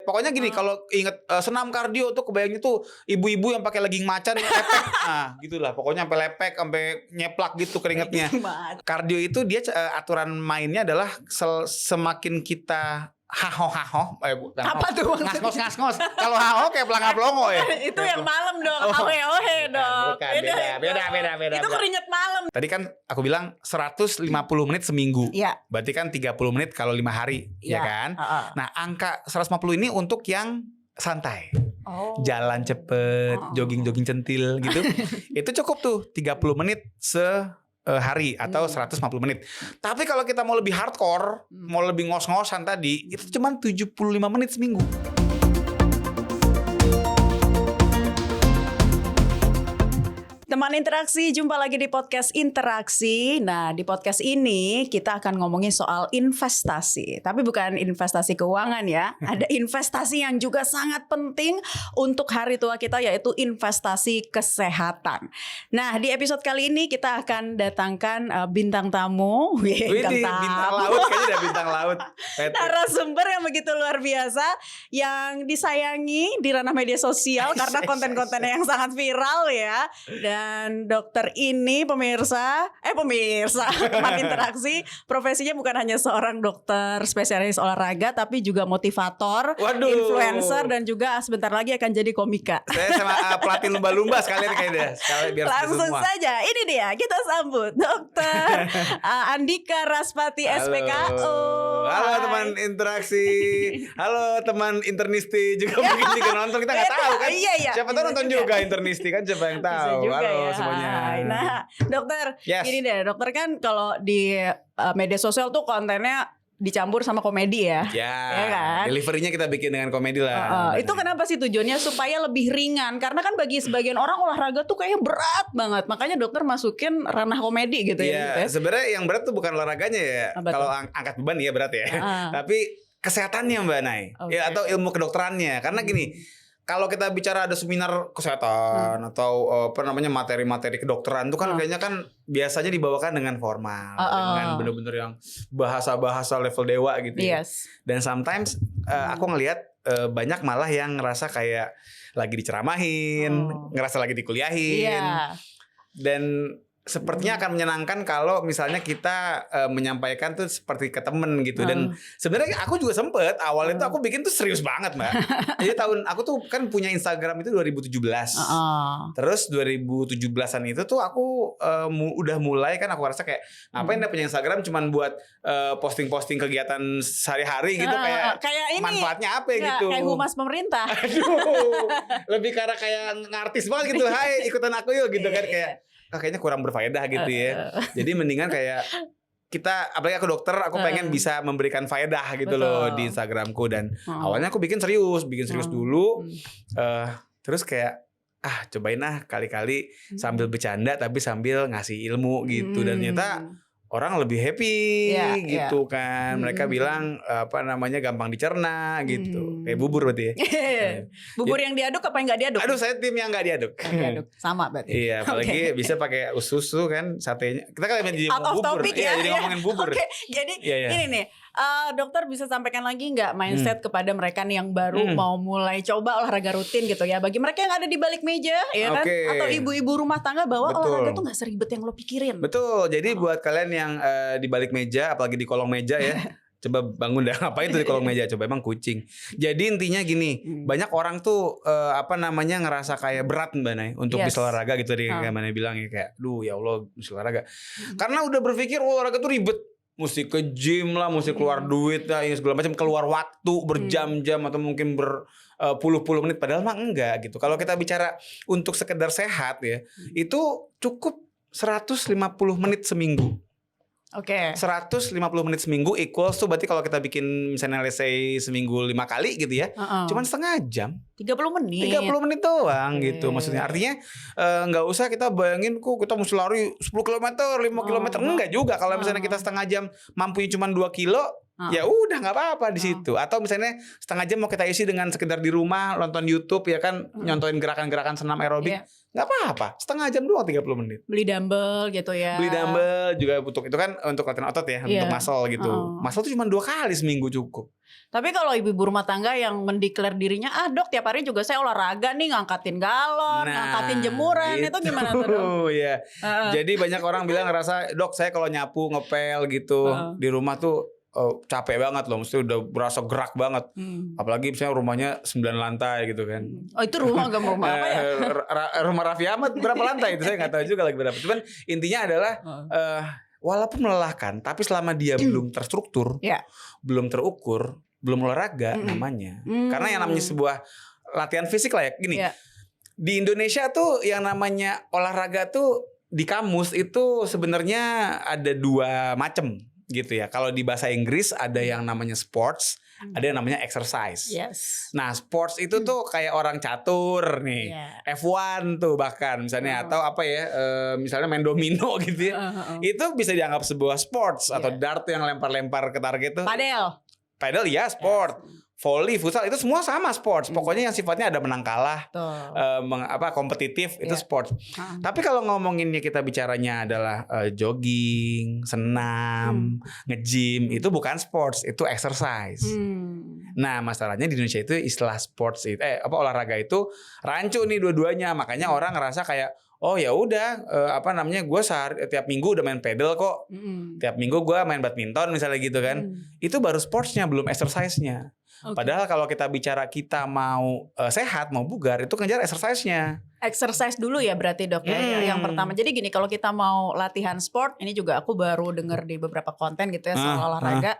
Pokoknya gini, kalau inget senam kardio tuh kebayangnya tuh ibu-ibu yang pakai legging macan lepek. Nah, gitulah. Pokoknya sampai lepek, sampai nyeplak gitu keringetnya. Kardio itu dia aturan mainnya adalah semakin kita haho. Apa tuh maksudnya? Ngos. Kalau haho kayak pelangap-pelongo ya. Itu yang malam dong. Ohe dong. Bukan, beda. Itu keringet malam. Tadi kan aku bilang 150 menit seminggu. Iya. Berarti kan 30 menit kalau 5 hari, ya kan? Nah, angka 150 ini untuk yang santai. Jalan cepet, jogging centil gitu. Itu cukup tuh 30 menit hari atau 150 menit. Tapi kalau kita mau lebih hardcore, mau lebih ngos-ngosan tadi, itu cuma 75 menit seminggu. Teman interaksi, jumpa lagi di podcast Interaksi. Nah, di podcast ini kita akan ngomongin soal investasi. Tapi bukan investasi keuangan ya. Ada investasi yang juga sangat penting untuk hari tua kita, yaitu investasi kesehatan. Nah, di episode kali ini kita akan datangkan bintang tamu. Bintang laut, kayaknya udah bintang laut. Narasumber yang begitu luar biasa, yang disayangi di ranah media sosial karena konten-kontennya yang sangat viral ya. Dan dokter ini pemirsa teman interaksi, profesinya bukan hanya seorang dokter spesialis olahraga, tapi juga motivator, influencer, dan juga sebentar lagi akan jadi komika. Saya sama pelatih lumba-lumba sekalian kayaknya. Langsung saja, ini dia, kita sambut Dokter Andika Raspati, SPKO. Halo teman interaksi, halo teman internisti juga mungkin juga nonton, kita nggak tahu kan? Iya. Siapa tahu nonton juga internisti kan, siapa yang tahu? Halo semuanya. Nah, dokter, Yes. Gini deh, dokter kan kalau di media sosial tuh kontennya dicampur sama komedi ya. Ya kan? Deliverynya kita bikin dengan komedi lah. Itu kenapa sih tujuannya? Supaya lebih ringan. Karena kan bagi sebagian orang olahraga tuh kayaknya berat banget. Makanya dokter masukin ranah komedi gitu ya. Sebenarnya yang berat tuh bukan olahraganya ya. Kalau angkat beban ya berat ya. Tapi kesehatannya Mbak Nay. Ya, atau ilmu kedokterannya. Karena gini, kalau kita bicara ada seminar kesehatan atau materi-materi kedokteran itu kan kayaknya kan biasanya dibawakan dengan formal, dengan bener-bener yang bahasa-bahasa level dewa gitu ya. Dan sometimes aku ngelihat banyak malah yang ngerasa kayak lagi diceramahin, ngerasa lagi dikuliahin. Dan sepertinya akan menyenangkan kalau misalnya kita menyampaikan tuh seperti ke temen gitu. Dan sebenarnya aku juga sempet awalnya tuh aku bikin tuh serius banget Mbak. Jadi aku tuh kan punya Instagram itu 2017. Terus 2017an itu tuh aku udah mulai kan, aku rasa kayak ngapain punya Instagram cuman buat posting-posting kegiatan sehari-hari gitu, kayak ini manfaatnya apa ya gitu. Kayak humas pemerintah. Aduh, lebih karena kayak ngartis banget gitu. Hai, ikutan aku yuk gitu kan, kayak kayaknya kurang berfaedah gitu ya. Jadi mendingan kayak kita, apalagi aku dokter, aku pengen bisa memberikan faedah gitu loh di Instagramku. Dan awalnya aku bikin serius dulu. Terus kayak cobain kali-kali sambil bercanda tapi sambil ngasih ilmu gitu. Dan ternyata orang lebih happy gitu kan. Mereka bilang gampang dicerna gitu. Kayak bubur berarti ya. Bubur yang diaduk apa yang nggak diaduk? Aduh, saya tim yang nggak diaduk. Sama berarti. Iya, apalagi bisa pakai susu kan, satenya. Kita kan jadi out of bubur. topic ya. Jadi ngomongin bubur. Jadi ini nih, dokter bisa sampaikan lagi nggak mindset kepada mereka nih yang baru mau mulai coba olahraga rutin gitu ya. Bagi mereka yang ada di balik meja ya kan, atau ibu-ibu rumah tangga, bahwa olahraga tuh nggak seribet yang lo pikirin. Betul. Jadi buat kalian yang di balik meja, apalagi di kolong meja ya, coba bangun dah. Ngapain tuh di kolong meja? Coba, emang kucing. Jadi intinya gini, banyak orang tuh ngerasa kayak berat Mbak Nay untuk bisa olahraga gitu. Kayak Mbak Nay bilang ya, kayak ya Allah bisa olahraga. Karena udah berpikir olahraga tuh ribet. Mesti ke gym lah, mesti keluar duit lah, segala macam, keluar waktu berjam-jam atau mungkin berpuluh-puluh menit. Padahal mah enggak gitu. Kalau kita bicara untuk sekedar sehat ya, itu cukup 150 menit seminggu. 150 menit seminggu equals tuh berarti kalau kita bikin misalnya let's say seminggu 5 kali gitu ya, cuman setengah jam, 30 menit doang gitu. Maksudnya artinya nggak usah kita bayangin kita mesti lari 10 km 5 km, enggak juga. Kalau misalnya kita setengah jam mampunya cuma 2 kilo, ya udah nggak apa-apa di situ. Atau misalnya setengah jam mau kita isi dengan sekedar di rumah nonton YouTube ya kan, nyontoin gerakan-gerakan senam aerobik, nggak apa-apa. Setengah jam doang 30 menit. Beli dumbbell gitu ya. Beli dumbbell juga untuk itu kan untuk latihan otot ya, untuk muscle gitu. Muscle tuh cuma 2 kali seminggu cukup. Tapi kalau ibu-ibu rumah tangga yang mendeklar dirinya, dok tiap hari juga saya olahraga nih, ngangkatin galon, ngangkatin jemuran, itu gimana tuh dok? Ya. Jadi banyak orang bilang ngerasa, dok saya kalau nyapu ngepel gitu di rumah tuh capek banget loh, mesti udah berasa gerak banget. Apalagi misalnya rumahnya 9 lantai gitu kan. Oh itu rumah apa ya? Rumah Raffi Ahmad berapa lantai itu saya nggak tahu juga lagi berapa. Cuman intinya adalah walaupun melelahkan, tapi selama dia belum terstruktur, belum terukur, belum olahraga namanya. Karena yang namanya sebuah latihan fisik lah ya. Gini, di Indonesia tuh yang namanya olahraga tuh di kamus itu sebenarnya ada 2 macam gitu ya. Kalau di bahasa Inggris ada yang namanya sports, ada yang namanya exercise. Nah, sports itu tuh kayak orang catur nih, F1 tuh bahkan misalnya atau apa ya, misalnya main domino gitu ya. Itu bisa dianggap sebuah sports atau dart yang lempar-lempar ke target tuh. Padel ya sport. Volley, futsal itu semua sama sports. Pokoknya yang sifatnya ada menang kalah, kompetitif itu sports. Tapi kalau ngomonginnya kita bicaranya adalah jogging, senam, nge-gym, itu bukan sports, itu exercise. Nah, masalahnya di Indonesia itu istilah sports itu olahraga itu rancu nih dua-duanya. Makanya orang ngerasa kayak oh ya udah gue tiap minggu udah main pedal kok. Tiap minggu gue main badminton misalnya gitu kan. Itu baru sportsnya, belum exercise-nya. Padahal kalau kita bicara kita mau sehat, mau bugar, itu ngejar exercise-nya. Exercise dulu ya berarti dok ya, yang pertama. Jadi gini, kalau kita mau latihan sport, ini juga aku baru denger di beberapa konten gitu ya soal olahraga,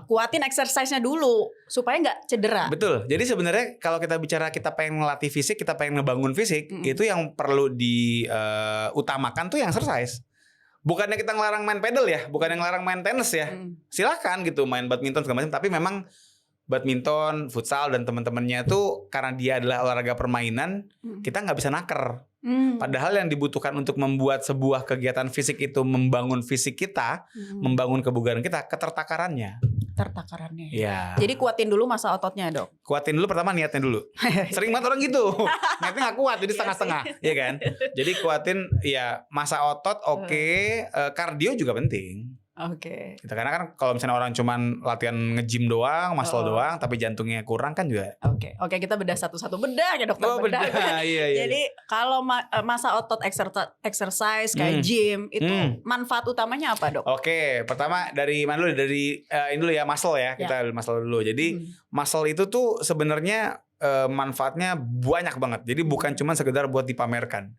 kuatin exercise-nya dulu supaya nggak cedera. Betul. Jadi sebenarnya kalau kita bicara kita pengen ngelatih fisik, kita pengen ngebangun fisik, itu yang perlu diutamakan tuh yang exercise. Bukannya kita ngelarang main pedal ya, bukan yang ngelarang main tenis ya. Silakan gitu main badminton segala macam, tapi memang badminton, futsal dan teman-temannya tuh karena dia adalah olahraga permainan, kita nggak bisa naker. Padahal yang dibutuhkan untuk membuat sebuah kegiatan fisik itu membangun fisik kita, membangun kebugaran kita, ketertakarannya. Ya. Jadi kuatin dulu masa ototnya dok. Kuatin dulu pertama niatnya dulu. Sering banget orang gitu. Niatnya nggak kuat jadi setengah-setengah, ya kan? Jadi kuatin ya masa otot kardio juga penting. Karena kan kalau misalnya orang cuman latihan nge-gym doang, muscle doang, tapi jantungnya kurang kan juga. Oke, kita bedah satu-satu, bedah ya dokter. Bedah. Iya. Jadi kalau masa otot exercise kayak gym itu manfaat utamanya apa dok? Oke, pertama dari mana dulu? Dari ini dulu ya, muscle ya. Kita muscle dulu. Jadi muscle itu tuh sebenarnya manfaatnya banyak banget. Jadi bukan cuma sekedar buat dipamerkan.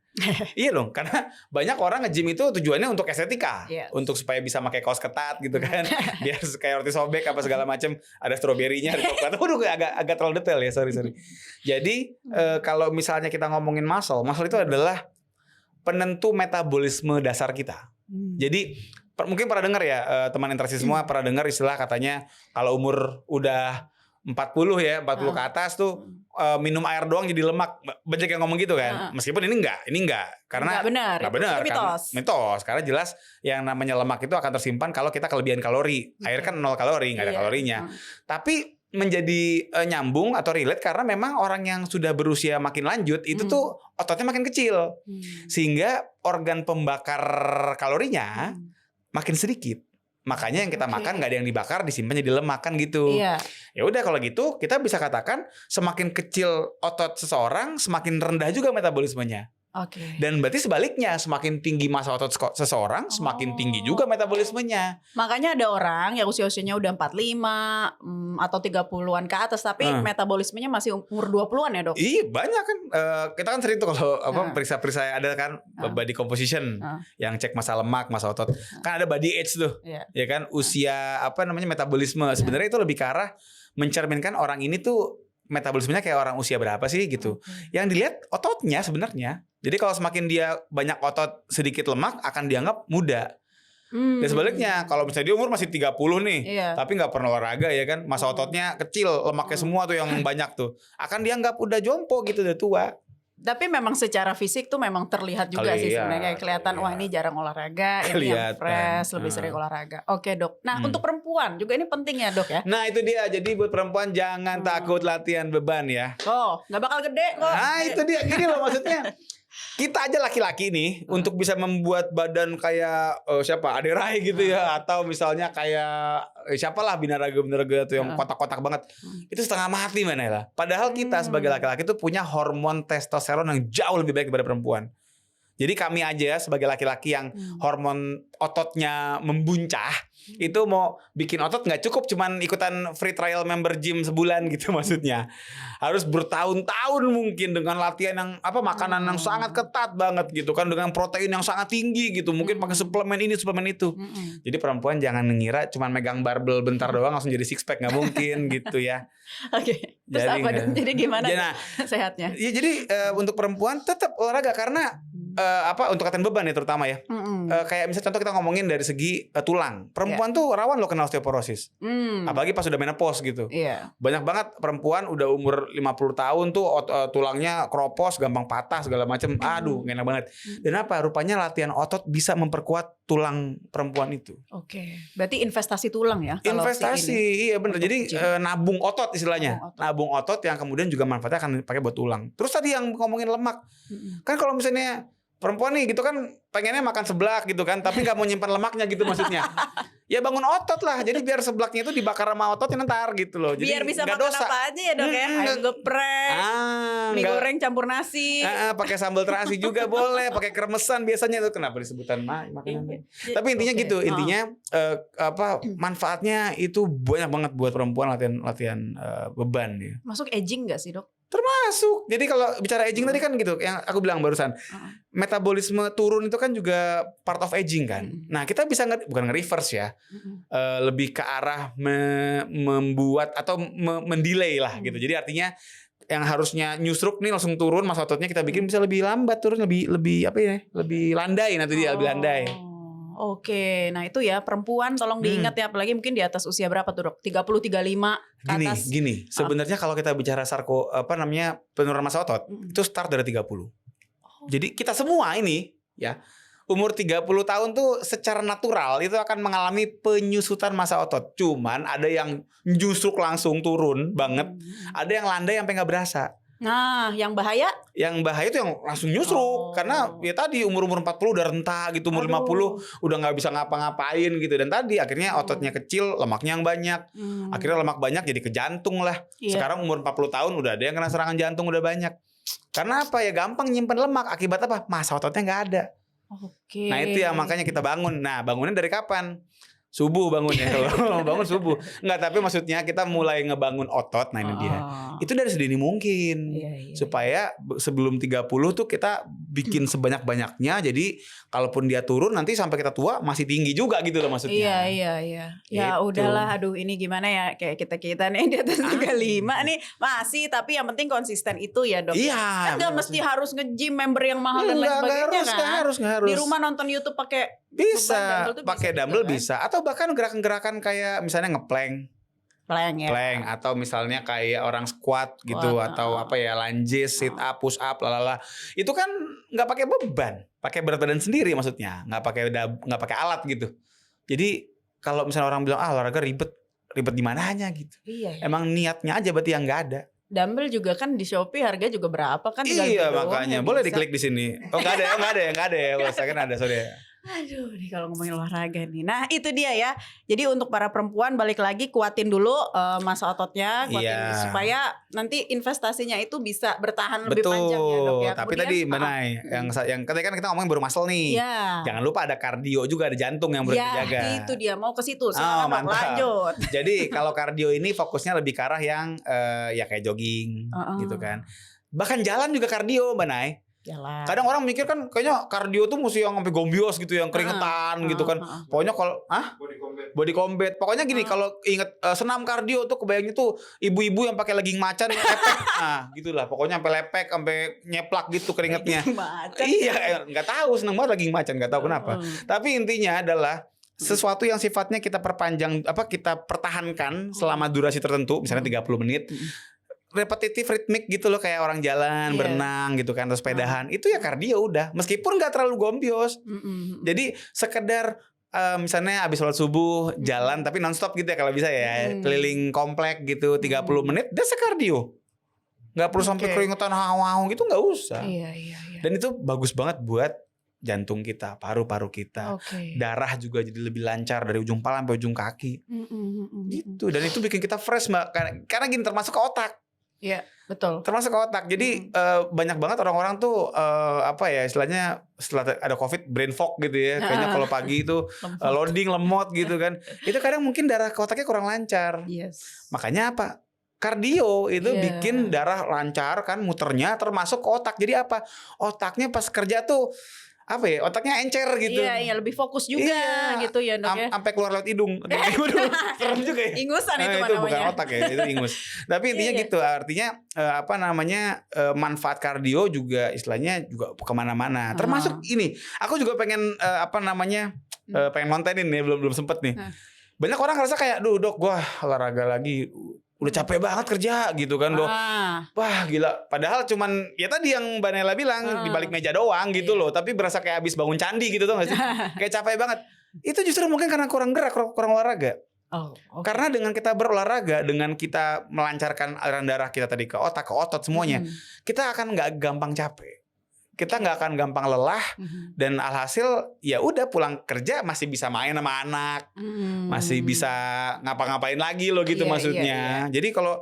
Iya dong, karena banyak orang nge-gym itu tujuannya untuk estetika, untuk supaya bisa pakai kaos ketat gitu kan, biar kayak roti sobek apa segala macam, ada stroberinya, ada coklat. Waduh, agak terlalu detail ya, sorry. Jadi kalau misalnya kita ngomongin muscle itu adalah penentu metabolisme dasar kita. Jadi mungkin pernah dengar ya teman interaksi semua pernah dengar istilah katanya kalau umur udah 40 ke atas tuh minum air doang jadi lemak. Banyak yang ngomong gitu kan. Meskipun ini enggak karena enggak benar. Mitos. Karena jelas yang namanya lemak itu akan tersimpan kalau kita kelebihan kalori. Air kan 0 kalori, enggak ada kalorinya. Tapi menjadi nyambung atau relate karena memang orang yang sudah berusia makin lanjut itu tuh ototnya makin kecil. Sehingga organ pembakar kalorinya makin sedikit. Makanya yang kita makan nggak ada yang dibakar, disimpannya di lemak kan gitu. Ya udah kalau gitu kita bisa katakan semakin kecil otot seseorang semakin rendah juga metabolismenya. Dan berarti sebaliknya semakin tinggi massa otot seseorang semakin tinggi juga metabolismenya. Makanya ada orang yang usia-usianya udah 45 atau 30-an ke atas tapi metabolismenya masih umur 20-an ya dok? Iya banyak kan. Kita kan sering tuh kalau periksa-periksa ada kan body composition yang cek massa lemak, massa otot. Kan ada body age tuh. Ya kan usia metabolisme. Sebenarnya itu lebih ke arah mencerminkan orang ini tuh metabolismenya kayak orang usia berapa sih gitu. Yang dilihat ototnya sebenarnya. Jadi kalau semakin dia banyak otot sedikit lemak akan dianggap muda. Dan sebaliknya kalau misalnya dia umur masih 30 nih, tapi nggak pernah olahraga ya kan, massa ototnya kecil, lemaknya semua tuh yang banyak tuh, akan dianggap udah jompo gitu, udah tua. Tapi memang secara fisik tuh memang terlihat juga sih sebenarnya, kelihatan wah ini jarang olahraga, ini yang fresh, lebih sering olahraga. Oke dok. Nah untuk perempuan juga ini penting ya dok ya. Nah itu dia, jadi buat perempuan jangan takut latihan beban ya. Oh nggak bakal gede kok. Nah itu dia, gini loh maksudnya. Kita aja laki-laki nih untuk bisa membuat badan kayak siapa Ade Rai gitu ya, atau misalnya kayak siapalah binaraga tuh yang kotak-kotak banget, itu setengah mati mana lah. Padahal kita sebagai laki-laki tuh punya hormon testosteron yang jauh lebih baik daripada perempuan. Jadi kami aja sebagai laki-laki yang hormon ototnya membuncah, itu mau bikin otot nggak cukup cuman ikutan free trial member gym sebulan gitu maksudnya. Harus bertahun-tahun mungkin dengan latihan yang makanan yang sangat ketat banget gitu kan, dengan protein yang sangat tinggi gitu. Mungkin pakai suplemen ini, suplemen itu. Jadi perempuan jangan mengira cuman megang barbel bentar doang langsung jadi six pack, nggak mungkin gitu ya. Oke. Terus jadi gimana sehatnya? Ya jadi untuk perempuan tetap olahraga karena untuk latihan beban ya terutama ya. Kayak misalnya contoh kita ngomongin dari segi tulang. Perempuan tuh rawan loh kena osteoporosis. Apalagi pas udah menopause gitu. Banyak banget perempuan udah umur 50 tahun tuh tulangnya kropos, gampang patah segala macam. Aduh, enak banget. Dan rupanya latihan otot bisa memperkuat tulang perempuan itu. Oke. Berarti investasi tulang ya? Investasi, iya bener. Jadi nabung otot istilahnya. Nabung otot yang kemudian juga manfaatnya akan dipakai buat tulang. Terus tadi yang ngomongin lemak. Kan kalau misalnya perempuan nih gitu kan pengennya makan seblak gitu kan, tapi nggak mau nyimpan lemaknya gitu maksudnya. Ya bangun otot lah, jadi biar seblaknya itu dibakar sama ototnya ntar gitu loh. Jadi biar bisa makan dosa. apa aja ya dok ya, ayam geprek, mie goreng campur nasi. Pakai sambal terasi juga boleh, pakai kremesan biasanya itu kenapa disebutan makanan. Tapi intinya gitu, intinya manfaatnya itu banyak banget buat perempuan latihan beban ya. Masuk aging nggak sih dok? Termasuk. Jadi kalau bicara aging tadi kan gitu, yang aku bilang barusan, metabolisme turun itu kan juga part of aging kan. Nah kita bisa bukan nge-reverse ya, lebih ke arah membuat atau mendelay lah gitu. Jadi artinya yang harusnya nyusruk nih langsung turun, masa ototnya kita bikin bisa lebih lambat turun, lebih lebih landai nanti dia lebih landai. Oke, nah itu ya perempuan tolong diingat ya, apalagi mungkin di atas usia berapa tuh dok? 30, 35 ke atas. Gini, sebenarnya kalau kita bicara penurunan massa otot, itu start dari 30. Jadi kita semua ini ya, umur 30 tahun tuh secara natural itu akan mengalami penyusutan massa otot. Cuman ada yang justru langsung turun banget, ada yang landai sampai nggak berasa. Nah, yang bahaya? Yang bahaya itu yang langsung nyusruk. Karena ya tadi umur-umur 40 udah renta gitu, umur 50 udah gak bisa ngapa-ngapain gitu. Dan tadi akhirnya ototnya kecil, lemaknya yang banyak. Akhirnya lemak banyak jadi ke jantung lah. Sekarang umur 40 tahun udah ada yang kena serangan jantung udah banyak. Karena apa ya, gampang nyimpen lemak. Akibat apa? Massa ototnya gak ada. Nah itu ya makanya kita bangun. Nah bangunnya dari kapan? Subuh bangunnya. Kalau bangun subuh. Enggak, tapi maksudnya kita mulai ngebangun otot. Nah ini dia. Itu dari sedini mungkin. Supaya sebelum 30 tuh kita bikin sebanyak-banyaknya. Jadi kalaupun dia turun nanti sampai kita tua masih tinggi juga gitu loh maksudnya. Iya. Ya udahlah, aduh ini gimana ya, kayak kita nih di atas 35 nih masih, tapi yang penting konsisten itu ya dok. Iya. Kan gak mesti harus nge-gym member yang mahal dan lain sebagainya kan. Nggak harus. Di rumah nonton YouTube pakai bisa, pakai dumbbell bisa, atau bahkan gerakan-gerakan kayak misalnya ngeplank, plank, atau misalnya kayak orang squat gitu, atau lunges, sit up, push up, lalala. Itu kan nggak pakai beban, pakai berat badan sendiri maksudnya, nggak pakai alat gitu. Jadi kalau misalnya orang bilang olahraga ribet di mananya gitu. Emang niatnya aja berarti yang nggak ada. Dumbbell juga kan di Shopee harga juga berapa kan? Iya makanya boleh diklik di sini. Oh nggak ada ya. Saya kan ada sorry. Aduh, nih kalau ngomongin olahraga nih. Nah, itu dia ya. Jadi untuk para perempuan balik lagi kuatin dulu massa ototnya, supaya nanti investasinya itu bisa bertahan lebih panjang ya, Dok ya. Tapi tadi Manai, yang tadi kan kita ngomongin baru muscle nih. Jangan lupa ada kardio juga, ada jantung yang dijaga. Itu dia, mau ke situ. Sekarang lanjut. Jadi kalau kardio ini fokusnya lebih ke arah yang ya kayak jogging gitu kan. Bahkan jalan juga kardio, Manai. Jalan. Kadang orang mikir kan kayaknya kardio tuh mesti yang sampai gombios gitu, yang keringetan gitu kan. Pokoknya kalau body combat. Pokoknya gini, kalau inget senam kardio tuh kebayangnya tuh ibu-ibu yang pakai legging macan lepek. Nah, gitulah. Pokoknya sampai lepek, sampai nyeplak gitu keringetnya. Iya, enggak tahu, seneng banget legging macan, enggak tahu kenapa. Tapi intinya adalah sesuatu yang sifatnya kita perpanjang, kita pertahankan selama durasi tertentu, misalnya 30 menit. repetitif ritmik gitu loh, kayak orang jalan, berenang gitu kan, atau sepedahan. Itu ya kardio udah, meskipun nggak terlalu gombios. Jadi sekedar misalnya abis sholat subuh jalan tapi nonstop gitu ya kalau bisa ya, keliling komplek gitu 30 menit, that's a cardio. Nggak perlu sampai keringetan hawa-hawa gitu, nggak usah. Iya. Dan itu bagus banget buat jantung kita, paru-paru kita, darah juga jadi lebih lancar dari ujung kepala sampai ujung kaki. Gitu. Dan itu bikin kita fresh Mbak, karena gini, termasuk ke otak. Iya, betul. Termasuk ke otak. Jadi banyak banget orang-orang tuh apa ya istilahnya, setelah ada COVID brain fog gitu ya. Kayaknya kalau pagi itu loading lemot gitu kan. Itu kadang mungkin darah ke otaknya kurang lancar. Makanya apa? Kardio itu bikin darah lancar kan, muternya termasuk ke otak. Jadi apa? Otaknya pas kerja tuh apa ya, otaknya encer gitu. Iya, lebih fokus juga gitu ya Dok ya. Sampai keluar lewat hidung. Serem juga ya. Ingusan itu itu bukan otak ya, itu ingus. Tapi intinya gitu, artinya apa namanya, manfaat kardio juga istilahnya juga kemana-mana. Termasuk ini, aku juga pengen apa namanya, pengen kontenin nih, belum sempet nih. Banyak orang ngerasa kayak, duh Dok, gua olahraga lagi, udah capek banget kerja gitu kan Dok. Wah gila. Padahal cuman ya tadi yang Mbak Nela bilang, di balik meja doang gitu loh. Tapi berasa kayak habis bangun candi gitu tuh gak sih? Kayak capek banget. Itu justru mungkin karena kurang gerak, kurang olahraga. Karena dengan kita berolahraga, dengan kita melancarkan aliran darah kita tadi ke otak, ke otot semuanya, kita akan gak gampang capek. Kita nggak akan gampang lelah, dan alhasil ya udah pulang kerja masih bisa main sama anak, masih bisa ngapa-ngapain lagi loh gitu maksudnya. Jadi kalau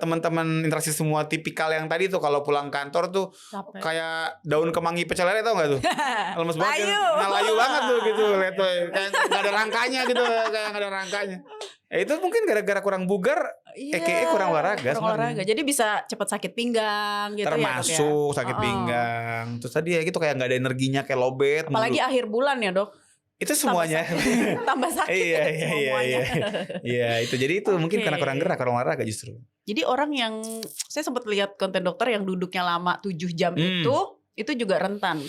teman-teman interaksi semua tipikal yang tadi tuh, kalau pulang kantor tuh kayak daun kemangi pecel lele, tau nggak tuh? Lemes banget, layu banget tuh gitu, lihat tuh kayak nggak ada rangkanya gitu, kayak nggak ada rangkanya. Ya itu mungkin gara-gara kurang bugar, kurang olahraga. Jadi bisa cepat sakit pinggang gitu. Termasuk ya, sakit pinggang. Terus tadi ya gitu, kayak nggak ada energinya, kayak lobet. Apalagi akhir bulan ya Dok. Itu semuanya. Tambah sakit. Iya, itu jadi itu mungkin karena kurang gerak, kurang olahraga justru. Jadi orang yang, saya sempat lihat konten dokter yang duduknya lama 7 jam itu juga rentan.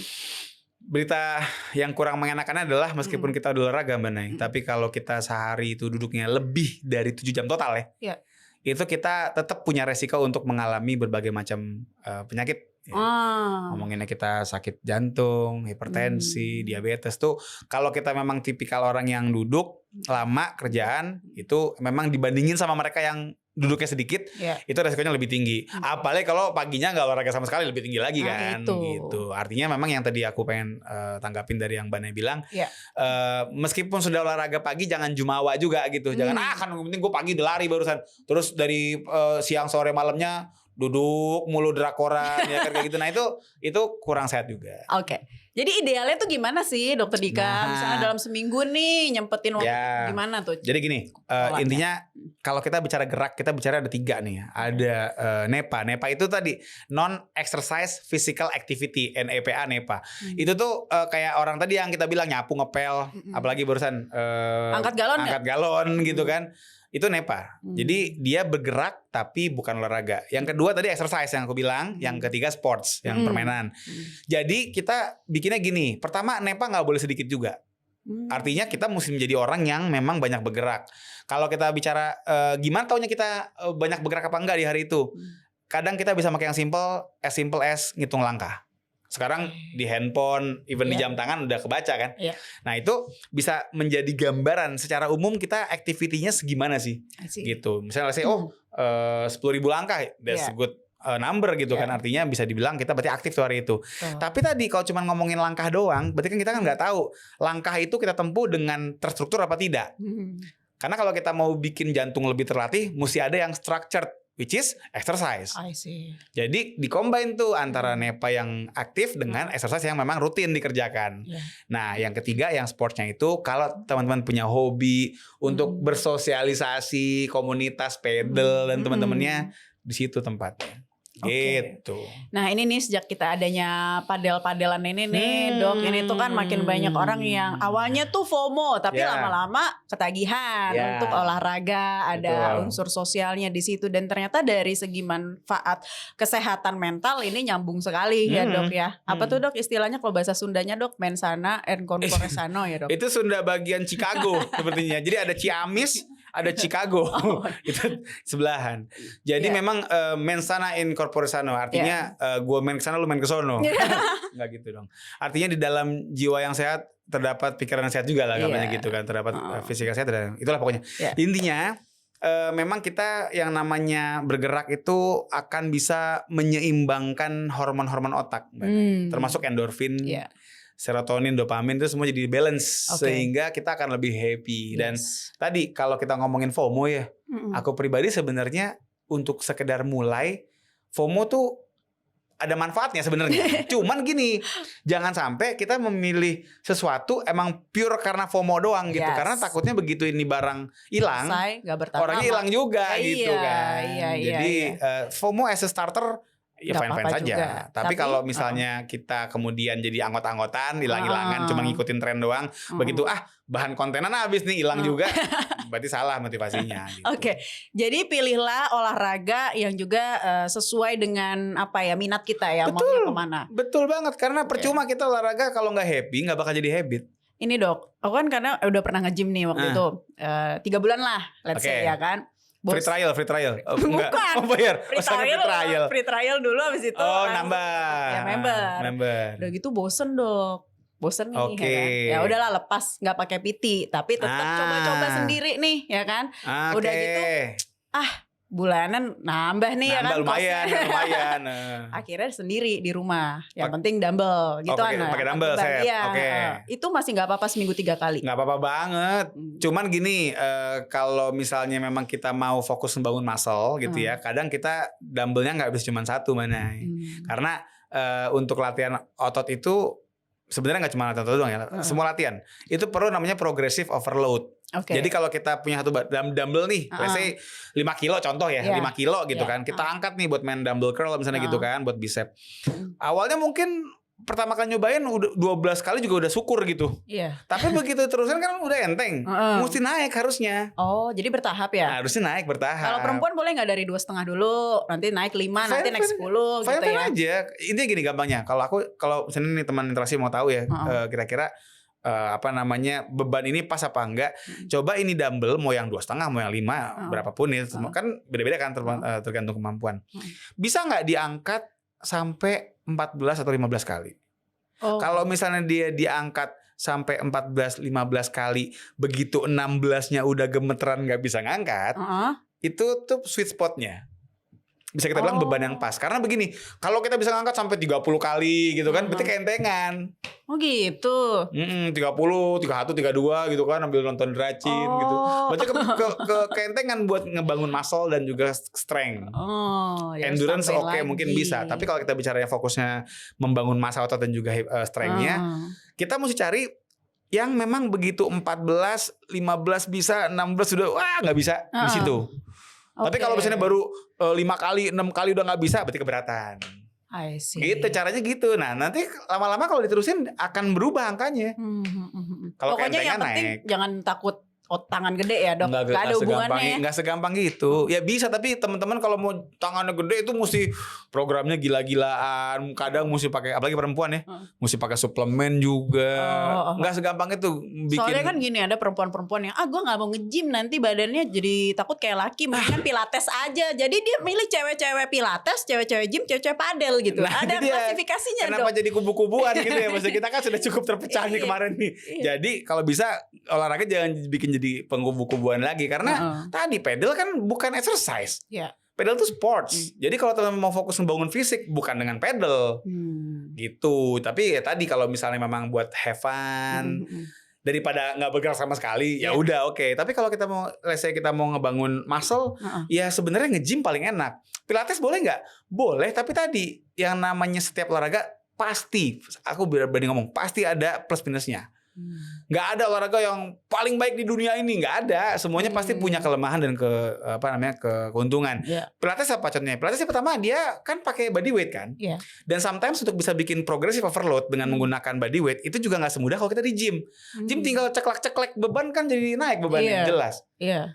Berita yang kurang mengenakan adalah meskipun kita udah olahraga Mbak Nay, tapi kalau kita sehari itu duduknya lebih dari 7 jam total ya, itu kita tetap punya resiko untuk mengalami berbagai macam penyakit. Ngomonginnya kita sakit jantung, hipertensi, diabetes tuh. Kalau kita memang tipikal orang yang duduk lama kerjaan, itu memang dibandingin sama mereka yang duduknya sedikit, itu resikonya lebih tinggi. Apalagi kalau paginya nggak olahraga sama sekali, lebih tinggi lagi kan. Gitu. Artinya memang yang tadi aku pengen tanggapin dari yang Mbak Nay bilang, meskipun sudah olahraga pagi, jangan jumawa juga gitu. Jangan kan penting gue pagi udah lari barusan, terus dari siang sore malamnya duduk mulu drakoran ya kayak gitu. Nah itu kurang sehat juga. Jadi idealnya tuh gimana sih Dokter Dika? Misalnya dalam seminggu nih nyempetin waktu gimana tuh? Jadi gini, intinya kalau kita bicara gerak, kita bicara ada 3 nih. Ada NEPA. NEPA itu tadi non-exercise physical activity, NEPA, NEPA. Itu tuh kayak orang tadi yang kita bilang nyapu, ngepel, apalagi barusan angkat galon gitu kan. Itu NEPA. Jadi dia bergerak tapi bukan olahraga. Yang kedua tadi exercise yang aku bilang. Yang ketiga sports, yang permainan. Jadi kita bikinnya gini. Pertama, NEPA nggak boleh sedikit juga. Artinya kita mesti menjadi orang yang memang banyak bergerak. Kalau kita bicara gimana taunya kita banyak bergerak apa enggak di hari itu. Kadang kita bisa pakai yang simple as ngitung langkah. Sekarang di handphone, even di jam tangan udah kebaca kan. Nah itu bisa menjadi gambaran secara umum kita aktivitinya segimana sih. Gitu. Misalnya say 10.000 langkah, that's a good number gitu kan. Artinya bisa dibilang kita berarti aktif tuh hari itu. Tapi tadi kalau cuma ngomongin langkah doang, berarti kan kita kan nggak tahu langkah itu kita tempuh dengan terstruktur apa tidak. Karena kalau kita mau bikin jantung lebih terlatih, mesti ada yang structured, which is exercise. Jadi dikombin tuh antara NEPA yang aktif dengan exercise yang memang rutin dikerjakan. Nah yang ketiga yang sportsnya itu, kalau teman-teman punya hobi untuk bersosialisasi, komunitas pedal dan teman-temannya, di situ tempatnya. Gitu. Nah ini nih sejak kita adanya padel-padelan ini nih Dok, ini tuh kan makin banyak orang yang awalnya tuh FOMO tapi lama-lama ketagihan untuk olahraga, ada unsur sosialnya di situ, dan ternyata dari segi manfaat kesehatan mental ini nyambung sekali ya Dok ya. Apa tuh Dok istilahnya kalau bahasa Sundanya Dok? Mensana and corpore sano ya Dok. Itu Sunda bagian Chicago sepertinya. Jadi ada Ciamis, ada Chicago. Itu sebelahan. Jadi memang mens sana in corpore sano, artinya gue main ke sana lu main ke sono. Enggak gitu dong. Artinya di dalam jiwa yang sehat terdapat pikiran yang sehat juga lah, katanya gitu kan, terdapat fisik yang sehat, itulah pokoknya. Intinya memang kita yang namanya bergerak itu akan bisa menyeimbangkan hormon-hormon otak, termasuk endorfin, serotonin, dopamin itu semua jadi balance, sehingga kita akan lebih happy. Dan tadi kalau kita ngomongin FOMO ya, aku pribadi sebenarnya untuk sekedar mulai, FOMO tuh ada manfaatnya sebenarnya. Cuman gini, jangan sampai kita memilih sesuatu emang pure karena FOMO doang gitu. Karena takutnya begitu ini barang hilang, orangnya hilang juga gitu kan. Jadi FOMO as a starter ya fine-fine saja. Juga. Tapi kalau misalnya kita kemudian jadi anggot-anggotan, hilang-hilangan, cuma ngikutin tren doang, begitu bahan kontenan habis nih, hilang juga, berarti salah motivasinya. Gitu. Oke, jadi pilihlah olahraga yang juga sesuai dengan minat kita ya, maunya kemana. Betul banget, karena percuma kita olahraga kalau nggak happy, nggak bakal jadi habit. Ini dok, aku kan karena udah pernah nge-gym nih waktu itu 3 bulan lah, let's say ya kan. Free trial. Bukan. Bayar. Free trial dulu habis itu. Nambah. Ya member. Udah gitu bosen dok. Bosen nih ya kan. Ya udahlah lepas, nggak pakai PT, tapi tetap coba-coba sendiri nih ya kan. Udah gitu bulanan nambah nih ya kan. Lumayan. Akhirnya sendiri di rumah. Yang penting dumbbell gitu pakai dumbbell set. Itu masih nggak apa-apa seminggu 3 kali. Nggak apa-apa banget. Cuman gini, kalau misalnya memang kita mau fokus membangun muscle gitu ya, kadang kita dumbbellnya nggak bisa cuma satu mana. Karena untuk latihan otot itu sebenarnya nggak cuma latihan otot doang ya. Semua latihan itu perlu namanya progressive overload. Jadi kalau kita punya satu dumbbell nih, let's say 5 kilo contoh ya, 5 kilo gitu kan. Kita angkat nih buat main dumbbell curl misalnya gitu kan, buat bicep. Awalnya mungkin pertama kali nyobain udah 12 kali juga udah syukur gitu. Tapi begitu terusan kan udah enteng. Mesti naik harusnya. Oh, jadi bertahap ya? Harusnya naik bertahap. Kalau perempuan boleh nggak dari 2,5 dulu, nanti naik 5, nanti naik 10 gitu ya? Aja. Intinya gini gampangnya. Kalau misalnya nih teman interaksi mau tahu ya, kira-kira beban ini pas apa enggak, coba ini dumbbell mau yang 2,5 mau yang 5 berapapun ya, kan beda-beda kan tergantung kemampuan. Bisa nggak diangkat sampai 14 atau 15 kali? Kalau misalnya dia diangkat sampai 14-15 kali, begitu 16-nya udah gemeteran nggak bisa ngangkat, itu tuh sweet spotnya. Bisa kita bilang beban yang pas. Karena begini, kalau kita bisa ngangkat sampai 30 kali gitu kan, berarti keentengan. Oh gitu. 30, 31, 32 gitu kan, ambil nonton Dracin gitu. Berarti keentengan buat ngebangun muscle dan juga strength. Endurance mungkin bisa. Tapi kalau kita bicaranya fokusnya membangun massa otot dan juga strength-nya, kita mesti cari yang memang begitu 14, 15 bisa, 16 sudah nggak bisa di situ. Tapi kalau misalnya baru 5 kali, 6 kali udah nggak bisa, berarti keberatan. I see. Gitu caranya gitu. Nah nanti lama-lama kalau diterusin akan berubah angkanya. Kalau pokoknya yang penting jangan takut tangan gede ya dok. Nggak ada hubungannya. Nggak segampang gitu. Ya bisa, tapi teman-teman kalau mau tangannya gede itu mesti programnya gila-gilaan. Kadang mesti pakai, apalagi perempuan ya, mesti pakai suplemen juga. Nggak segampang itu. Soalnya kan gini, ada perempuan-perempuan yang gue nggak mau nge-gym nanti badannya jadi takut kayak laki. Mendingan pilates aja. Jadi dia milih cewek-cewek pilates, cewek-cewek gym, cewek-cewek padel gitu. Ada klasifikasinya. Kenapa jadi kubu-kubuan gitu ya? Maksudnya kita kan sudah cukup terpecah nih kemarin nih. Jadi kalau bisa olahraga jangan bikin jadi pengkubu-kubuan lagi, karena tadi pedal kan bukan exercise. Pedal itu sports. Jadi kalau teman mau fokus membangun fisik bukan dengan pedal. Gitu. Tapi ya tadi kalau misalnya memang buat have fun daripada nggak bergerak sama sekali, ya udah oke. Tapi kalau kita mau, let's say kita mau ngebangun muscle, ya sebenarnya nge-gym paling enak. Pilates boleh nggak? Boleh, tapi tadi yang namanya setiap olahraga pasti, aku berani ngomong, pasti ada plus minusnya. Nggak ada olahraga yang paling baik di dunia ini, nggak ada. Semuanya pasti punya kelemahan dan keuntungan. Pilates apa contohnya? Pilates yang pertama dia kan pakai body weight kan. Dan sometimes untuk bisa bikin progressive overload dengan menggunakan body weight itu juga nggak semudah kalau kita di gym. Gym tinggal ceklek-ceklek beban kan jadi naik bebannya, jelas.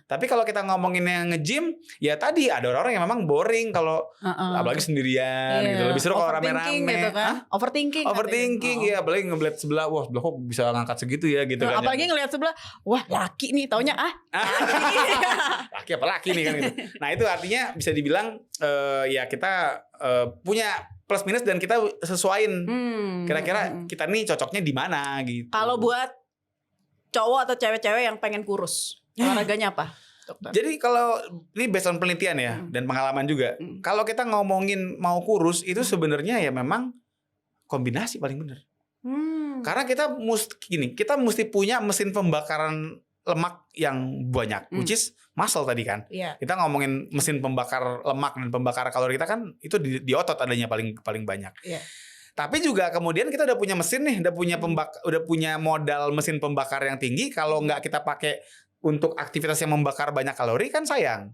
Tapi kalau kita ngomongin yang nge-gym, ya tadi ada orang-orang yang memang boring kalau apalagi sendirian gitu. Lebih seru kalau rame-rame gitu kan? Overthinking ya, apalagi ngeliat sebelah, wah sebelah kok bisa ngangkat segitu ya aja gitu kan. Apalagi ngelihat sebelah, wah laki nih, taunya laki apa laki nih kan gitu. Nah itu artinya bisa dibilang ya kita punya plus minus dan kita sesuaiin. Kira-kira kita nih cocoknya di mana gitu. Kalau buat cowok atau cewek-cewek yang pengen kurus, olahraganya apa, dokter? Jadi kalau ini based on penelitian ya dan pengalaman juga. Kalau kita ngomongin mau kurus itu sebenarnya ya memang kombinasi paling benar. Karena kita mesti punya mesin pembakaran lemak yang banyak, which is muscle tadi kan. Kita ngomongin mesin pembakar lemak dan pembakar kalori kita kan itu di otot adanya paling banyak. Tapi juga kemudian kita udah punya mesin nih, udah punya modal mesin pembakar yang tinggi. Kalau nggak kita pakai untuk aktivitas yang membakar banyak kalori kan sayang.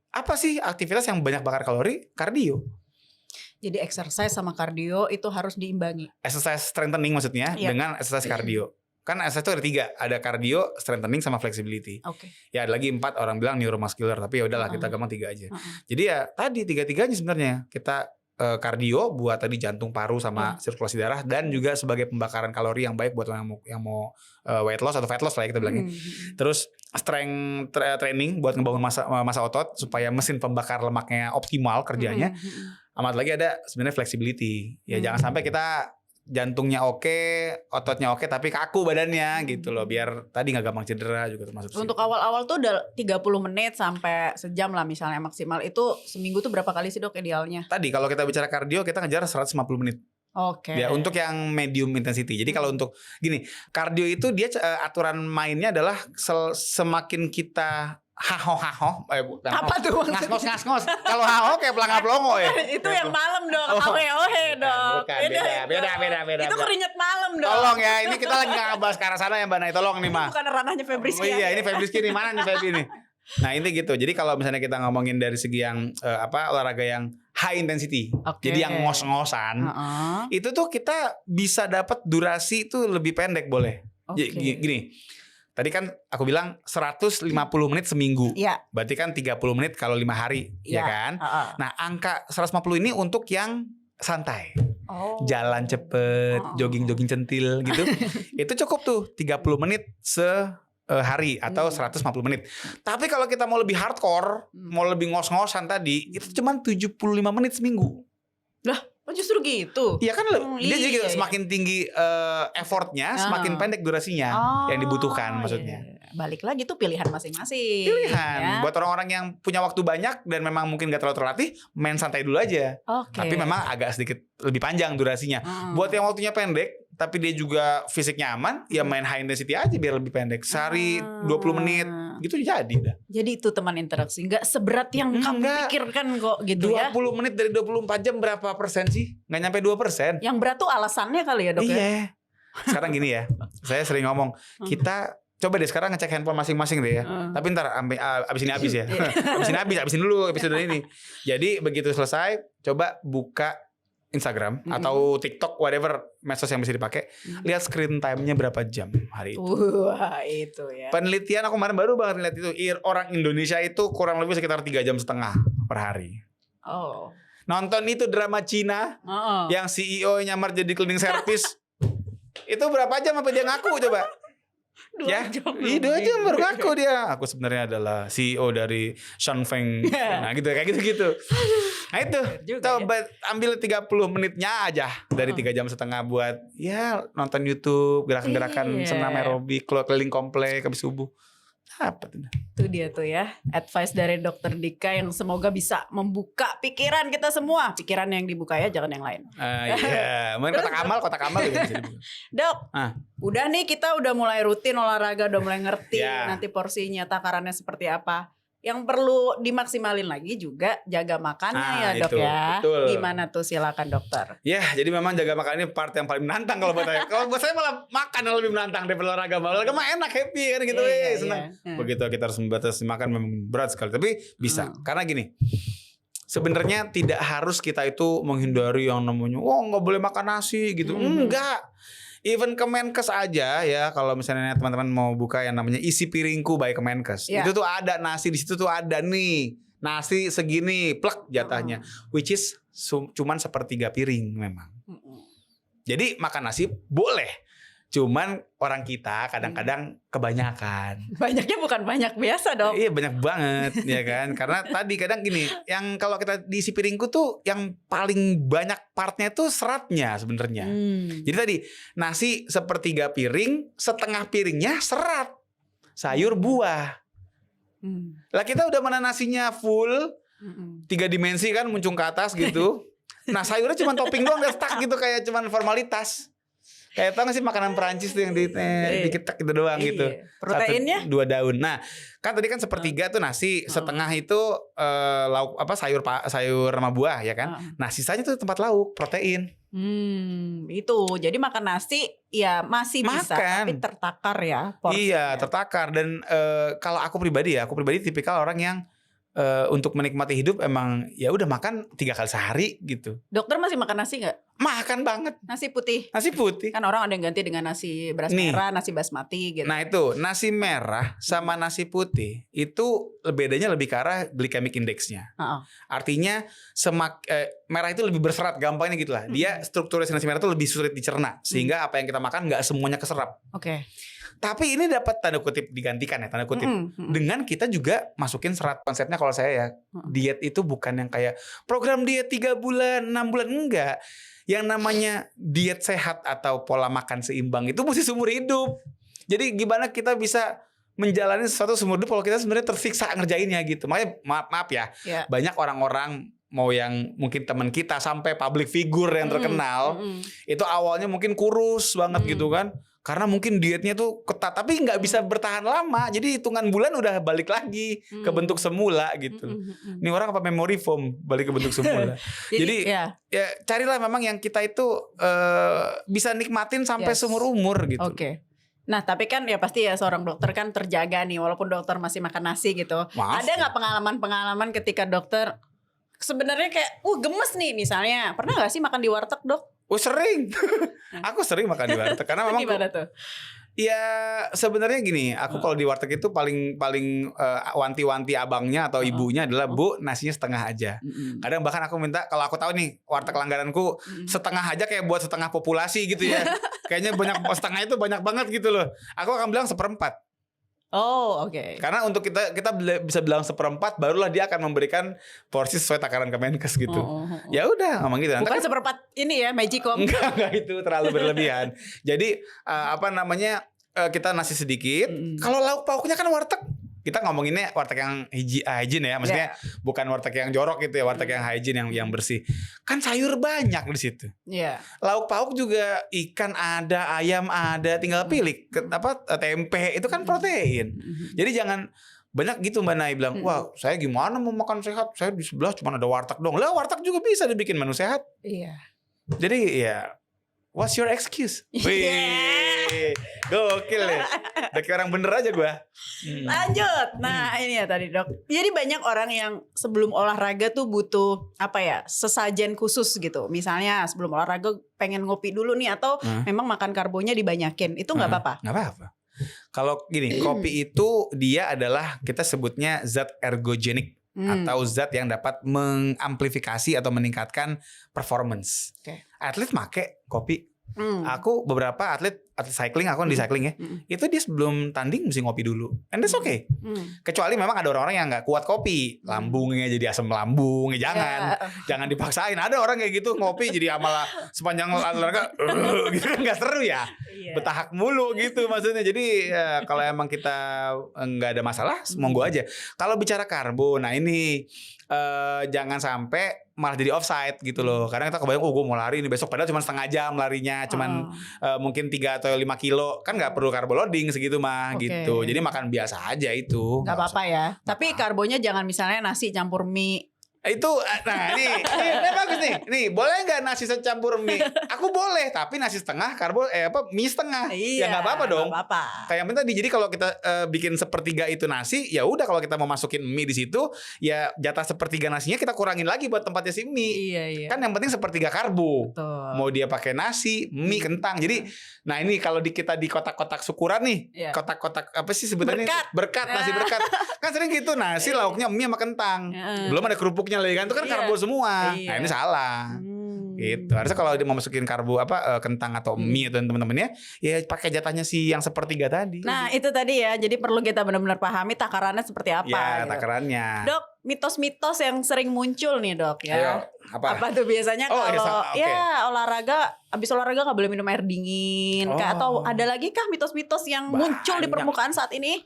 Apa sih aktivitas yang banyak bakar kalori? Kardio. Jadi exercise sama kardio itu harus diimbangi. Exercise strengthening maksudnya dengan exercise kardio. Kan exercise itu ada 3, ada kardio, strengthening sama flexibility. Ya ada lagi 4 orang bilang neuromuscular, tapi ya udahlah kita gampang 3 aja. Jadi ya tadi 3-3-nya sebenarnya kita kardio buat tadi jantung, paru sama sirkulasi darah dan juga sebagai pembakaran kalori yang baik buat yang mau weight loss atau fat loss lah ya kita bilangnya. Terus strength training buat ngebangun massa otot supaya mesin pembakar lemaknya optimal kerjanya. Amat lagi ada sebenarnya flexibility. Ya jangan sampai kita jantungnya oke, ototnya oke tapi kaku badannya gitu loh, biar tadi nggak gampang cedera juga termasuk. Untuk awal-awal tuh udah 30 menit sampai sejam lah misalnya maksimal. Itu seminggu tuh berapa kali sih dok idealnya? Tadi kalau kita bicara kardio kita ngejar 150 menit. Ya untuk yang medium intensity. Jadi kalau untuk gini, kardio itu dia aturan mainnya adalah semakin kita haho-haho, apa tuh ngos-ngos. Kalau haho kayak pelangap-pelongo ya. Itu yang malam dok, ohe dok. Beda. Itu keringat malam dok. Tolong ya, ini kita lagi nggak ngebahas ke arah sana ya Mbak Nay. Tolong nih mah. Bukan ranahnya Febriski. Iya, ini Febriski nih, mana nih Febri nih. Nah ini gitu. Jadi kalau misalnya kita ngomongin dari segi yang olahraga yang high intensity, jadi yang ngos-ngosan, itu tuh kita bisa dapat durasi itu lebih pendek boleh. Gini. Tadi kan aku bilang 150 menit seminggu. Berarti kan 30 menit kalau 5 hari, ya kan? Nah, angka 150 ini untuk yang santai. Jalan cepet, jogging-jogging centil gitu. Itu cukup tuh 30 menit sehari atau 150 menit. Tapi kalau kita mau lebih hardcore, mau lebih ngos-ngosan tadi, itu cuma 75 menit seminggu. Lah, justru gitu. Iya kan dia juga semakin tinggi effortnya, semakin pendek durasinya yang dibutuhkan maksudnya. Balik lagi tuh pilihan masing-masing. Buat orang-orang yang punya waktu banyak dan memang mungkin gak terlalu terlatih, main santai dulu aja. Tapi memang agak sedikit lebih panjang durasinya. Buat yang waktunya pendek tapi dia juga fisiknya aman, ya main high intensity aja biar lebih pendek. Sehari 20 menit gitu jadi dah. Jadi itu teman interaksi, nggak seberat yang kamu pikirkan kok gitu 20 menit dari 24 jam berapa persen sih? Nggak nyampe 2%. Yang berat tuh alasannya kali ya dok ya? Sekarang gini ya, saya sering ngomong, kita coba deh sekarang ngecek handphone masing-masing deh ya. Tapi ntar abis ini habis ya. Abisin dulu episode ini. Jadi begitu selesai, coba buka Instagram atau TikTok, whatever medsos yang bisa dipakai, lihat screen time-nya berapa jam hari itu. Wah, itu ya. Penelitian aku kemarin baru banget lihat itu, orang Indonesia itu kurang lebih sekitar 3,5 jam per hari. Nonton itu drama Cina yang CEO nyamar jadi cleaning service. Itu berapa jam apa dia ngaku coba? 2 jam. 2 jam baru ngaku dia. Aku sebenarnya adalah CEO dari Shanfeng. Nah gitu kayak gitu. Nah itu coba ambil 30 menitnya aja dari 3,5 jam buat ya nonton YouTube, gerakan-gerakan senam aerobik, keliling komplek habis subuh. Apa tuh? Itu dia tuh ya, advice dari Dokter Dika yang semoga bisa membuka pikiran kita semua. Pikiran yang dibuka ya, jangan yang lain. Iya, mungkin kotak amal juga bisa dibuka. Dok, udah nih kita udah mulai rutin olahraga, udah mulai ngerti nanti porsinya, takarannya seperti apa. Yang perlu dimaksimalin lagi juga jaga makannya ya dok ya. Betul. Gimana tuh silakan dokter. Ya jadi memang jaga makan ini part yang paling menantang kalau buat saya. Kalau buat saya malah makan yang lebih menantang daripada olahraga. Olahraga mah enak, happy kan gitu. Senang. Begitu kita harus membatasi makan memang berat sekali. Tapi bisa. Karena gini. Sebenarnya tidak harus kita itu menghindari yang namanya nggak boleh makan nasi gitu. Enggak. Even Kemenkes aja ya, kalau misalnya teman-teman mau buka yang namanya isi piringku by Kemenkes, itu tuh ada nasi di situ tuh ada nih nasi segini plek jatahnya, which is cuman 1/3 piring memang. Jadi makan nasi boleh, Cuman orang kita kadang-kadang kebanyakan. Banyaknya bukan banyak biasa dong. Iya banyak banget ya kan. Karena tadi kadang gini, yang kalau kita diisi piringku tuh yang paling banyak partnya tuh seratnya sebenarnya. Jadi tadi nasi sepertiga piring, setengah piringnya serat, sayur buah. Lah kita udah mana nasinya full, 3 dimensi kan muncung ke atas gitu. Nah sayurnya cuma topping doang, stuck gitu kayak cuma formalitas. Kayak tau gak sih makanan Perancis tuh yang diketek gitu doang gitu. Proteinnya 2 daun. Nah, kan tadi kan sepertiga tuh nasi, setengah itu lauk sayur sama buah ya kan. Nah, sisanya tuh tempat lauk, protein. Itu. Jadi makan nasi ya masih bisa tapi tertakar ya porsinya. Iya, tertakar dan kalau aku pribadi tipikal orang yang untuk menikmati hidup emang ya udah makan 3 kali sehari gitu. Dokter masih makan nasi nggak? Makan banget. Nasi putih. Nasi putih. Kan orang ada yang ganti dengan nasi beras merah, nasi basmati gitu. Nah itu nasi merah sama nasi putih itu bedanya lebih ke arah glycemic indexnya. Artinya merah itu lebih berserat, gampangnya gitulah. Dia strukturnya nasi merah itu lebih sulit dicerna sehingga apa yang kita makan nggak semuanya keserap. Oke. Tapi ini dapat tanda kutip digantikan ya, tanda kutip dengan kita juga masukin serat. Konsepnya kalau saya ya, diet itu bukan yang kayak program diet 3 bulan, 6 bulan, enggak. Yang namanya diet sehat atau pola makan seimbang itu mesti seumur hidup. Jadi gimana kita bisa menjalani sesuatu seumur hidup kalau kita sebenarnya tersiksa ngerjainnya gitu. Makanya maaf ya, banyak orang-orang mau yang mungkin teman kita sampai public figure yang terkenal itu awalnya mungkin kurus banget gitu kan. Karena mungkin dietnya tuh ketat, tapi nggak bisa bertahan lama. Jadi hitungan bulan udah balik lagi ke bentuk semula gitu. Ini orang apa memory foam balik ke bentuk semula. Jadi ya carilah memang yang kita itu bisa nikmatin sampai seumur umur gitu. Oke. Nah tapi kan ya pasti ya seorang dokter kan terjaga nih walaupun dokter masih makan nasi gitu. Ada nggak pengalaman-pengalaman ketika dokter sebenarnya kayak gemes nih misalnya. Pernah nggak sih makan di warteg dok? Oh sering, aku sering makan di warteg karena memang gimana tuh? Ya sebenarnya gini, aku kalau di warteg itu paling wanti-wanti abangnya atau ibunya adalah Bu nasinya setengah aja. Kadang bahkan aku minta kalau aku tahu nih warteg langgananku setengah aja kayak buat setengah populasi gitu ya. Kayaknya setengah itu banyak banget gitu loh. Aku akan bilang 1/4. Oh oke. Karena untuk kita bisa bilang 1/4 barulah dia akan memberikan porsi sesuai takaran Kemenkes gitu. Ya udah ngomong gitu. Bukan 1/4 ini ya Magicom. Enggak itu terlalu berlebihan. Jadi kita nasi sedikit. Kalau lauk pauknya kan warteg. Kita ngomonginnya warteg yang hygiene ya, maksudnya bukan warteg yang jorok gitu ya, warteg yang hygiene yang bersih. Kan sayur banyak di situ. Lauk pauk juga ikan ada, ayam ada, tinggal pilih tempe itu kan protein. Jadi jangan banyak gitu Mbak Nai bilang, wah saya gimana mau makan sehat? Saya di sebelah cuma ada warteg dong. Lah warteg juga bisa dibikin menu sehat. Iya. Jadi ya, what's your excuse? Wih, gokil ya. Udah kayak orang bener aja gue. Lanjut. Nah ini ya tadi dok. Jadi banyak orang yang sebelum olahraga tuh butuh sesajen khusus gitu. Misalnya sebelum olahraga pengen ngopi dulu nih atau memang makan karbonya dibanyakin. Itu nggak apa-apa? Nggak apa-apa. Kalau gini, kopi itu dia adalah kita sebutnya zat ergogenik. Atau zat yang dapat mengamplifikasi atau meningkatkan performance. Atlet make kopi. Aku beberapa atlet cycling, aku di cycling ya. Itu dia sebelum tanding mesti ngopi dulu. And that's okay. Kecuali memang ada orang-orang yang nggak kuat kopi, lambungnya jadi asam lambung, jangan dipaksain. Ada orang kayak gitu ngopi jadi malah sepanjang olahraga gitu kan nggak seru ya. Betahak mulu gitu maksudnya. Jadi kalau emang kita nggak ada masalah, monggo aja. Kalau bicara karbo, nah ini jangan sampai malah jadi offside gitu loh. Kadang kita kebayang, gue mau lari ini besok, padahal cuma setengah jam larinya, cuman mungkin 3 atau 5 kilo, kan nggak perlu carbo loading segitu mah gitu. Jadi makan biasa aja itu. Nggak apa-apa ya. Tapi karbonya jangan misalnya nasi campur mie. Itu ini bagus nih. Nih, boleh nggak nasi campur mie? Aku boleh, tapi nasi setengah mie setengah. Ya nggak apa-apa dong. Kayak minta jadi kalau kita bikin sepertiga itu nasi, ya udah kalau kita mau masukin mie di situ, ya jatah sepertiga nasinya kita kurangin lagi buat tempatnya si mie. Kan yang penting sepertiga karbo. Betul. Mau dia pakai nasi, mie, kentang. Jadi, nah ini kalau kita di kotak-kotak syukuran nih, kotak-kotak apa sih sebutannya? Berkat, nasi berkat. Kan sering gitu nasi lauknya mie sama kentang. Belum ada kerupuk lagi kan itu kan karbo semua. Nah ini salah. Gitu. Harusnya kalau dia mau masukin karbo kentang atau mie atau teman-temannya ya pakai jatahnya si yang sepertiga tadi. Nah, itu tadi ya. Jadi perlu kita benar-benar pahami takarannya seperti apa. Ya, gitu. takarannya. Dok, mitos-mitos yang sering muncul nih, Dok ya. Ayo, apa tuh biasanya kalau okay. olahraga, habis olahraga nggak boleh minum air dingin. Atau ada lagi kah mitos-mitos yang muncul di permukaan saat ini?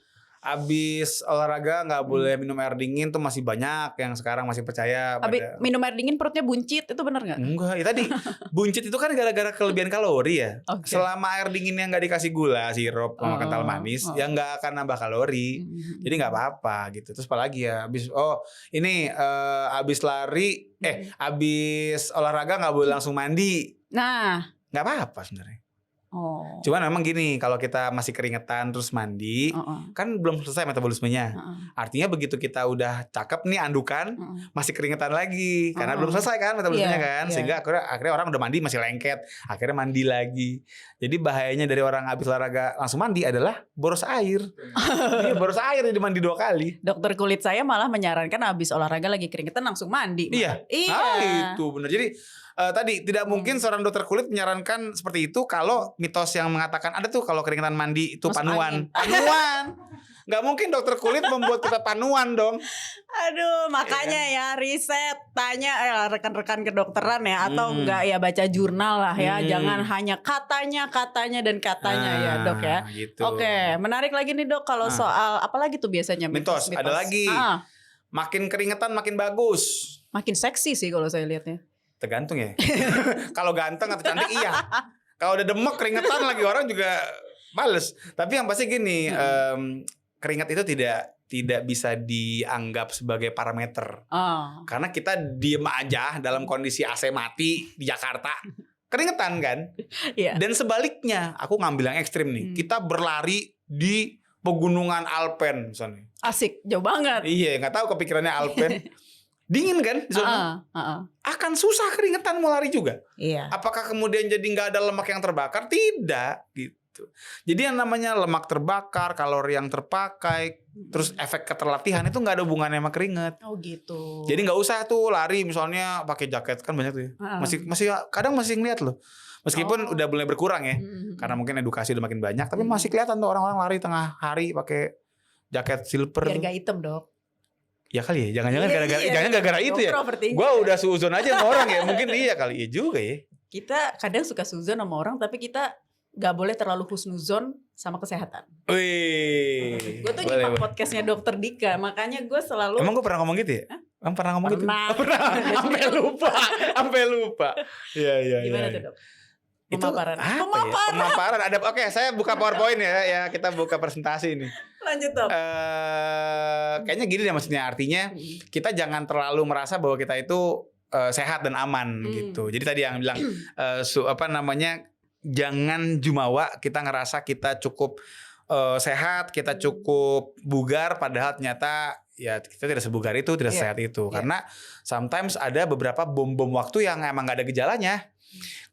Abis olahraga nggak boleh minum air dingin tuh masih banyak yang sekarang masih percaya. Minum air dingin perutnya buncit, itu benar nggak? Enggak, ya tadi buncit itu kan gara-gara kelebihan kalori ya. Okay. Selama air dinginnya nggak dikasih gula, sirup, sama kental manis, ya nggak akan nambah kalori. Jadi nggak apa-apa gitu. Terus apalagi ya, abis lari, abis olahraga nggak boleh langsung mandi. Nah, nggak apa-apa sebenarnya. Cuman memang gini, kalau kita masih keringetan terus mandi, kan belum selesai metabolismenya. Artinya begitu kita udah cakep nih andukan, masih keringetan lagi karena belum selesai kan metabolismenya kan. Sehingga akhirnya orang udah mandi masih lengket, akhirnya mandi lagi. Jadi bahayanya dari orang habis olahraga langsung mandi adalah boros air. Iya, boros air jadi mandi 2 kali. Dokter kulit saya malah menyarankan habis olahraga lagi keringetan langsung mandi. Iya. Itu benar. Jadi tadi tidak mungkin seorang dokter kulit menyarankan seperti itu kalau mitos yang mengatakan ada tuh kalau keringetan mandi itu panuan. Nggak mungkin dokter kulit membuat kita panuan dong. Aduh, makanya ya riset, tanya rekan-rekan kedokteran ya atau enggak ya baca jurnal lah ya. Jangan hanya katanya dan katanya ya, Dok ya. Gitu. Oke, menarik lagi nih, Dok, kalau soal apalagi tuh biasanya mitos. Ada lagi. Makin keringetan makin bagus. Makin seksi sih kalau saya lihatnya. Tergantung ya. Kalau ganteng atau cantik iya. Kalau udah demek keringetan lagi orang juga males. Tapi yang pasti gini, keringat itu tidak bisa dianggap sebagai parameter. Karena kita diem aja dalam kondisi AC mati di Jakarta. Keringetan kan? Dan sebaliknya, aku ngambil yang ekstrim nih. Kita berlari di pegunungan Alpen misalnya. Asik, jauh banget. Iya, nggak tahu kepikirannya Alpen. Dingin kan di sana? Akan susah keringetan mau lari juga. Iya. Apakah kemudian jadi nggak ada lemak yang terbakar? Tidak gitu. Jadi yang namanya lemak terbakar, kalori yang terpakai, terus efek keterlatihan itu nggak ada hubungannya sama keringet. Oh gitu. Jadi nggak usah tuh lari misalnya pakai jaket kan banyak tuh. Masih kadang masih ngeliat loh. Meskipun udah mulai berkurang ya, karena mungkin edukasi udah makin banyak, tapi masih kelihatan tuh orang-orang lari tengah hari pakai jaket silver. Biar gak hitam, Dok. Ya kali ya, jangan-jangan gara-gara itu ya. Gue udah suzon aja sama orang ya, mungkin iya kali ya juga ya. Kita kadang suka suzon sama orang, tapi kita gak boleh terlalu husnuzon sama kesehatan. Wih. Gue tuh nyimak podcastnya Dokter Dika, makanya gue selalu. Emang gue pernah ngomong gitu ya? Emang pernah ngomong gitu? Pernah. Sampai lupa. Iya. Gimana tuh, Dok? Pemaparan. Pemaparan. Ada. Oke, saya buka PowerPoint ya. Kita buka presentasi ini. Lanjut, Dok. Kayaknya gini deh maksudnya. Artinya kita jangan terlalu merasa bahwa kita itu sehat dan aman gitu. Jadi tadi yang bilang jangan jumawa kita ngerasa kita cukup sehat, kita cukup bugar, padahal ternyata ya kita tidak sebugar itu, tidak sehat itu. Karena sometimes ada beberapa bom waktu yang emang gak ada gejalanya.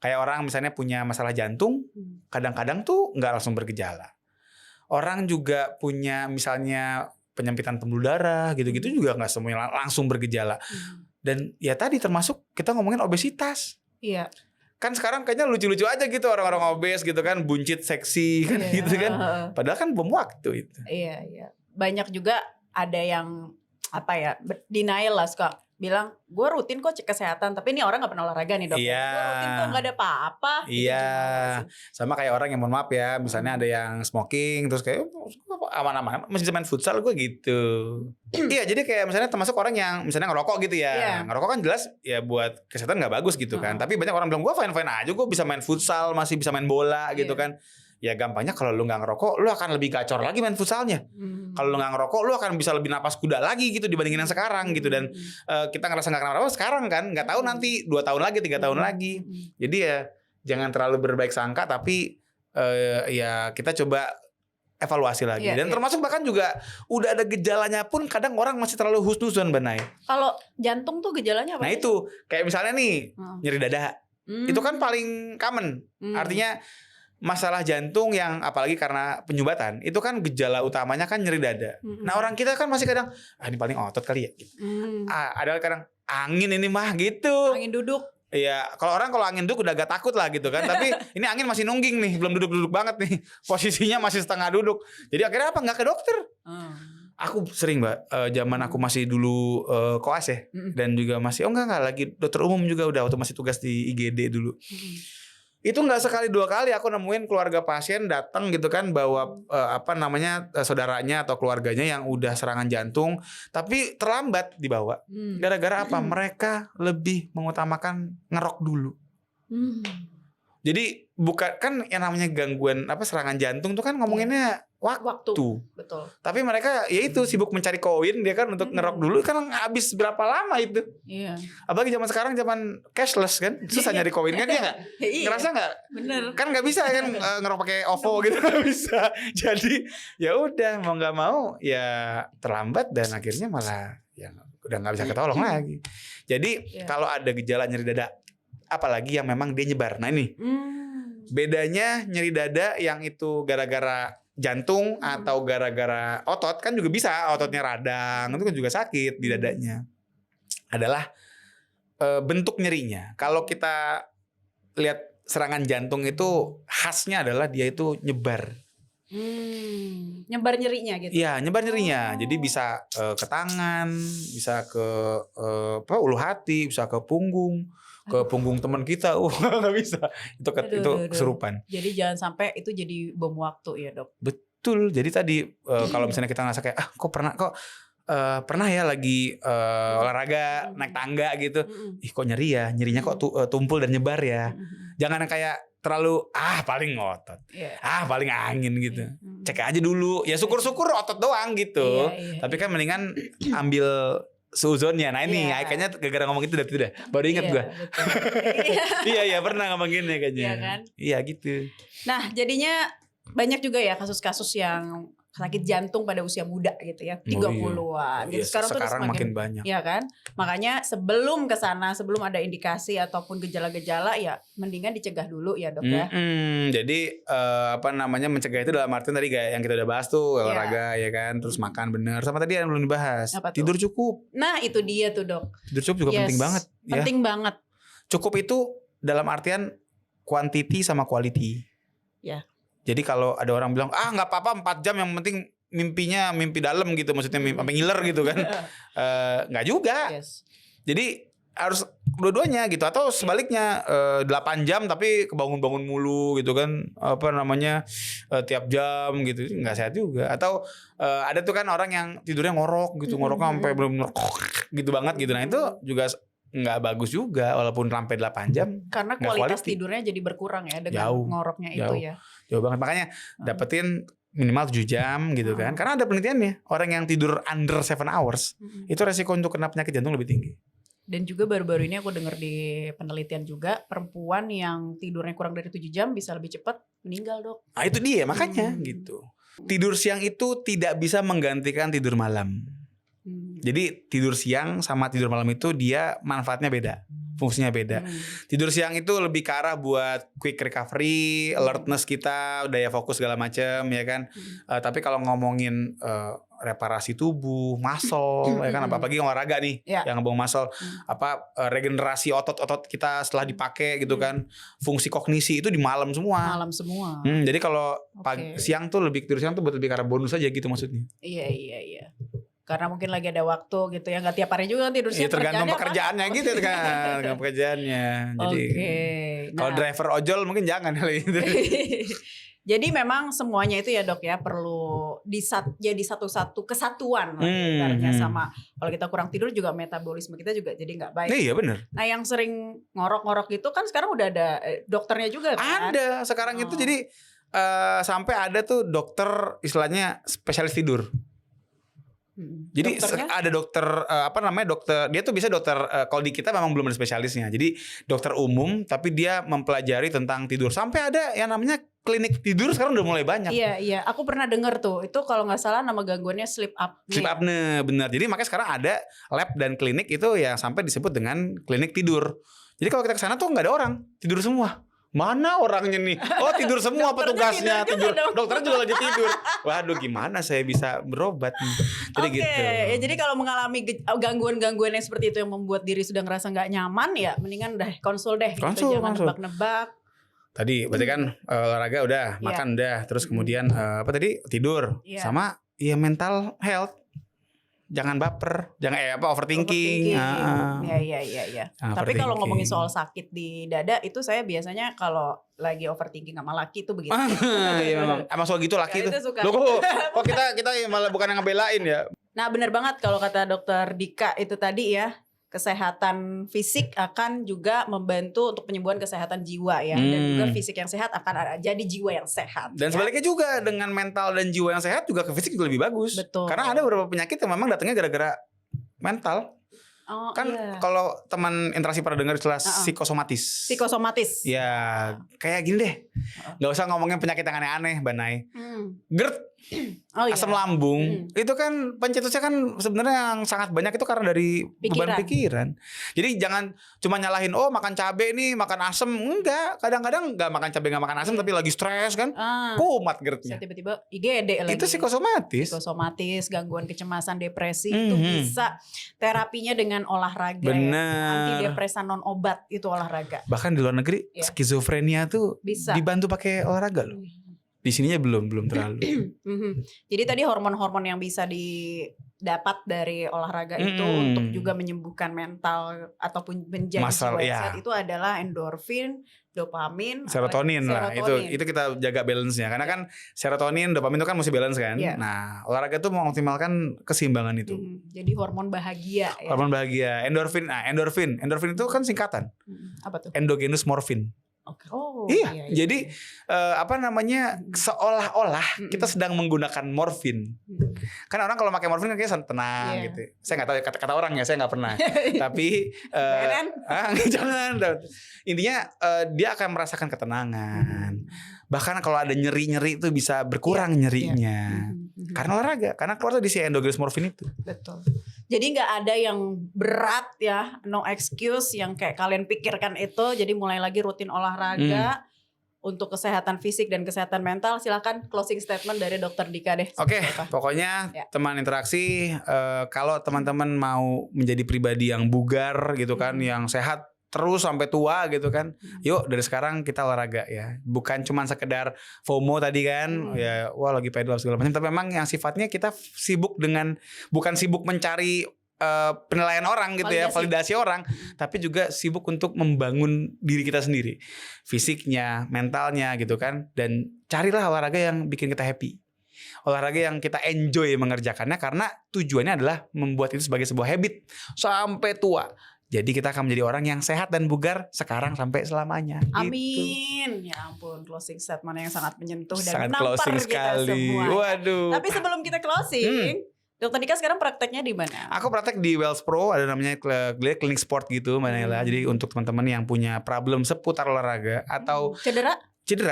Kayak orang misalnya punya masalah jantung, kadang-kadang tuh nggak langsung bergejala. Orang juga punya misalnya penyempitan pembuluh darah, gitu-gitu juga nggak semuanya langsung bergejala. Dan ya tadi termasuk kita ngomongin obesitas. Iya. Kan sekarang kayaknya lucu-lucu aja gitu orang-orang obes gitu kan, buncit seksi kan gitu kan. Padahal kan bom waktu itu. Iya. Banyak juga ada yang denial lah, suka bilang gue rutin kok cek kesehatan, tapi ini orang nggak pernah olahraga nih, Dok. Iya. Gue rutin kok nggak ada apa-apa. Iya. Sama kayak orang yang mohon maaf ya, misalnya ada yang smoking terus kayak aman-aman masih main futsal gue gitu. Iya, jadi kayak misalnya termasuk orang yang misalnya ngerokok gitu ya. Ngerokok kan jelas ya buat kesehatan nggak bagus gitu kan. Tapi banyak orang bilang gue fine aja, gue bisa main futsal, masih bisa main bola gitu kan. Ya gampangnya kalau lu nggak ngerokok, lu akan lebih gacor lagi main futsalnya. Kalau lu nggak ngerokok, lu akan bisa lebih napas kuda lagi gitu dibandingin yang sekarang gitu. Dan kita ngerasa nggak kenapa-napa sekarang kan, nggak tahu nanti 2 tahun lagi, 3 tahun lagi. Jadi ya jangan terlalu berbaik sangka, tapi ya kita coba evaluasi lagi. Dan termasuk bahkan juga udah ada gejalanya pun kadang orang masih terlalu husnuzon, Banai. Kalau jantung tuh gejalanya apa? Nah itu kayak misalnya nih nyeri dada, itu kan paling common. Artinya masalah jantung yang apalagi karena penyumbatan itu kan gejala utamanya kan nyeri dada. Nah orang kita kan masih kadang ini paling otot kali ya. Ada kadang angin ini mah gitu. Angin duduk. Ya kalau angin duduk udah agak takut lah gitu kan. Tapi ini angin masih nungging nih, belum duduk-duduk banget nih. Posisinya masih setengah duduk. Jadi akhirnya apa? Nggak ke dokter. Aku sering Mbak, zaman aku masih dulu koas ya, dan juga masih enggak lagi dokter umum juga udah waktu masih tugas di IGD dulu. Itu nggak sekali dua kali aku nemuin keluarga pasien datang gitu kan bawa saudaranya atau keluarganya yang udah serangan jantung tapi terlambat dibawa. Gara-gara apa? Mereka lebih mengutamakan ngerok dulu. Jadi bukan kan yang namanya gangguan serangan jantung tuh kan ngomonginnya waktu. Betul. Tapi mereka ya itu sibuk mencari koin dia kan untuk ngerok dulu kan habis berapa lama itu. Iya. Apalagi zaman sekarang zaman cashless kan susah nyari koin kan ya nggak? Ngerasa nggak? Bener. Kan nggak bisa kan ngerok pakai OVO gitu nggak bisa. Jadi ya udah mau nggak mau ya terlambat dan akhirnya malah ya udah nggak bisa ketolong lagi. Jadi kalau ada gejala nyeri dada apalagi yang memang dia nyebar. Nah ini bedanya nyeri dada yang itu gara-gara jantung atau gara-gara otot kan juga bisa ototnya radang itu kan juga sakit di dadanya. Adalah bentuk nyerinya. Kalau kita lihat serangan jantung itu khasnya adalah dia itu nyebar. Nyebar nyerinya gitu. Iya, nyebar nyerinya. Jadi bisa ke tangan, bisa ke ulu hati, bisa ke punggung teman kita. Nggak bisa. Itu kesurupan. Jadi jangan sampai itu jadi bom waktu ya, Dok. Betul. Jadi tadi kalau misalnya kita ngerasa kayak pernah ya lagi olahraga naik tangga gitu. Kok nyeri ya? Nyerinya kok tumpul dan nyebar ya. Jangan kayak terlalu paling ngotot. Paling angin gitu. Cek aja dulu. Ya syukur-syukur otot doang gitu. Tapi kan mendingan ambil seuzonnya. Nah ini kayaknya gara-gara ngomong itu udah baru ingat gue. Iya pernah ngomong gini kayaknya. Iya kan? Iya gitu. Nah jadinya banyak juga ya kasus-kasus yang sakit jantung pada usia muda gitu ya, 30-an. Jadi sekarang makin banyak. Ya kan? Makanya sebelum kesana, sebelum ada indikasi ataupun gejala-gejala ya mendingan dicegah dulu ya, Dok ya. Jadi mencegah itu dalam artian tadi kayak yang kita udah bahas tuh olahraga ya kan, terus makan bener. Sama tadi yang belum dibahas, tidur cukup. Nah, itu dia tuh, Dok. Tidur cukup juga penting banget ya. Penting banget. Cukup itu dalam artian quantity sama quality. Ya. Jadi kalau ada orang bilang nggak apa-apa 4 jam yang penting mimpinya mimpi dalam gitu, maksudnya sampai ngiler gitu kan. Nggak juga. Jadi harus dua-duanya gitu, atau sebaliknya 8 jam tapi kebangun-bangun mulu gitu kan, tiap jam gitu, nggak sehat juga. Atau ada tuh kan orang yang tidurnya ngorok gitu, ngoroknya sampai benar-benar gitu banget gitu. Nah itu juga nggak bagus juga walaupun sampai 8 jam. Karena kualitas tidurnya jadi berkurang ya dengan ngoroknya itu ya. Jauh banget. Makanya dapetin minimal 7 jam gitu kan. Karena ada penelitiannya, orang yang tidur under 7 hours itu resiko untuk kena penyakit jantung lebih tinggi. Dan juga baru-baru ini aku dengar di penelitian juga, perempuan yang tidurnya kurang dari 7 jam bisa lebih cepat meninggal, Dok. Nah itu dia makanya gitu. Tidur siang itu tidak bisa menggantikan tidur malam. Jadi tidur siang sama tidur malam itu dia manfaatnya beda, fungsinya beda. Tidur siang itu lebih ke arah buat quick recovery, alertness kita, daya fokus segala macam ya kan. Tapi kalau ngomongin reparasi tubuh, muscle ya kan, apalagi olahraga nih yang ngebong muscle, regenerasi otot-otot kita setelah dipakai gitu kan. Fungsi kognisi itu di malam semua. Jadi kalau siang tuh tidur siang tuh buat lebih ke arah bonus aja gitu maksudnya. Iya. Karena mungkin lagi ada waktu gitu ya, nggak tiap hari juga tidur siang. Tergantung pekerjaannya gitu kan, tergantung pekerjaannya. Jadi kalau driver ojol mungkin jangan kali itu. Jadi memang semuanya itu ya, Dok ya, perlu jadi satu-satu kesatuan sama. Kalau kita kurang tidur juga metabolisme kita juga jadi nggak baik. Iya benar. Nah yang sering ngorok-ngorok itu kan sekarang udah ada dokternya juga kan? Ada sekarang itu, jadi sampai ada tuh dokter istilahnya spesialis tidur. Jadi dokternya? Ada dokter dokter, dia tuh bisa dokter kalau di kita memang belum ada spesialisnya. Jadi dokter umum tapi dia mempelajari tentang tidur. Sampai ada yang namanya klinik tidur sekarang udah mulai banyak. Iya, aku pernah dengar tuh. Itu kalau nggak salah nama gangguannya sleep apnea. Sleep apnea, benar. Jadi makanya sekarang ada lab dan klinik itu yang sampai disebut dengan klinik tidur. Jadi kalau kita kesana tuh nggak ada orang, tidur semua. Mana orangnya nih? Oh tidur semua petugasnya, tidur. Dokternya juga lagi tidur. Waduh gimana saya bisa berobat nih? Jadi Oke, gitu. ya jadi kalau mengalami gangguan-gangguan yang seperti itu yang membuat diri sudah ngerasa nggak nyaman ya, mendingan deh konsul deh. Gitu. Jangan nebak-nebak. Tadi berarti kan olahraga udah, makan udah, terus kemudian apa tadi tidur, sama ya mental health. Jangan baper, jangan overthinking. Iya. Tapi kalau ngomongin soal sakit di dada itu saya biasanya kalau lagi overthinking sama laki itu begitu. Iya memang. Emang soal gitu laki itu. Loh kok kita malah bukan yang ngebelain ya. Nah, benar banget kalau kata dokter Dika itu tadi ya. Kesehatan fisik akan juga membantu untuk penyembuhan kesehatan jiwa ya, dan juga fisik yang sehat akan jadi jiwa yang sehat. Dan sebaliknya juga dengan mental dan jiwa yang sehat juga ke fisik juga lebih bagus. Betul. Karena ada beberapa penyakit yang memang datangnya gara-gara mental. Kalau teman interaksi pada dengar istilah psikosomatis. Psikosomatis. Ya kayak gini deh. Gak usah ngomongin penyakit yang aneh-aneh, Banai. GERD, asam lambung, itu kan pencetusnya kan sebenarnya yang sangat banyak itu karena dari beban pikiran. Jadi jangan cuma nyalahin makan cabai nih, makan asam. Enggak, kadang-kadang enggak makan cabai enggak makan asam tapi lagi stres kan. Kumat GERD-nya. Tiba-tiba IGD lagi. Itu psikosomatis. Psikosomatis, gangguan kecemasan, depresi itu bisa terapinya dengan olahraga. Benar. Antidepresan non obat itu olahraga. Bahkan di luar negeri skizofrenia tuh bisa dibantu pakai olahraga loh. Di sininya belum terlalu. Jadi tadi hormon-hormon yang bisa didapat dari olahraga itu untuk juga menyembuhkan mental ataupun menjadi jiwa sehat itu adalah endorfin, dopamin, serotonin lah. Itu kita jaga balance-nya. Karena kan serotonin, dopamin itu kan mesti balance kan. Nah, olahraga tuh mengoptimalkan keseimbangan itu. Jadi hormon bahagia ya. Hormon bahagia. Endorfin itu kan singkatan. Apa tuh? Endogenous morphine. Iya. Jadi seolah-olah kita sedang menggunakan morfin. Kan orang kalau pakai morfin kan kayaknya tenang gitu. Saya nggak tahu kata orang ya, saya nggak pernah. Tapi jangan. Intinya dia akan merasakan ketenangan. Bahkan kalau ada nyeri-nyeri itu bisa berkurang nyerinya. Karena olahraga, karena keluar tuh di si endogenous morphine itu. Betul. Jadi nggak ada yang berat ya, no excuse yang kayak kalian pikirkan itu. Jadi mulai lagi rutin olahraga untuk kesehatan fisik dan kesehatan mental. Silakan closing statement dari Dokter Dika deh. Oke, pokoknya teman interaksi, kalau teman-teman mau menjadi pribadi yang bugar gitu kan, yang sehat terus sampai tua gitu kan. Yuk dari sekarang kita olahraga ya. Bukan cuma sekedar FOMO tadi kan. Ya wah lagi pedal segala macam. Tapi memang yang sifatnya kita sibuk dengan, bukan sibuk mencari penilaian orang gitu ya, validasi orang, tapi juga sibuk untuk membangun diri kita sendiri. Fisiknya, mentalnya gitu kan. Dan carilah olahraga yang bikin kita happy. Olahraga yang kita enjoy mengerjakannya, karena tujuannya adalah membuat itu sebagai sebuah habit sampai tua. Jadi kita akan menjadi orang yang sehat dan bugar sekarang sampai selamanya. Amin. Gitu. Ya ampun, closing statement yang sangat menyentuh dan menampar kita sekali. semua. Waduh. Tapi sebelum kita closing, Dokter Dika sekarang prakteknya di mana? Aku praktek di Wells Pro, ada namanya klinik sport gitu, Manila. Jadi untuk teman-teman yang punya problem seputar olahraga atau cedera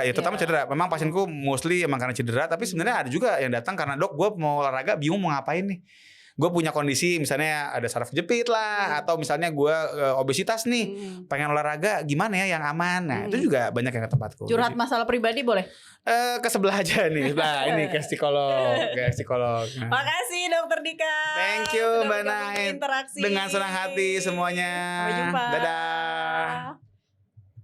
ya, terutama cedera. Memang pasienku mostly emang karena cedera, tapi sebenarnya ada juga yang datang karena dok, gue mau olahraga bingung mau ngapain nih. Gue punya kondisi misalnya ada saraf jepit lah, atau misalnya gue obesitas nih, pengen olahraga gimana ya yang aman. Nah itu juga banyak yang ke tempatku. Curhat masalah pribadi boleh? Ke sebelah aja nih. Nah ini ke psikolog. Nah. Makasih Dokter Dika. Thank you Mbak Nain. Dengan senang hati semuanya. Sampai jumpa. Dadah.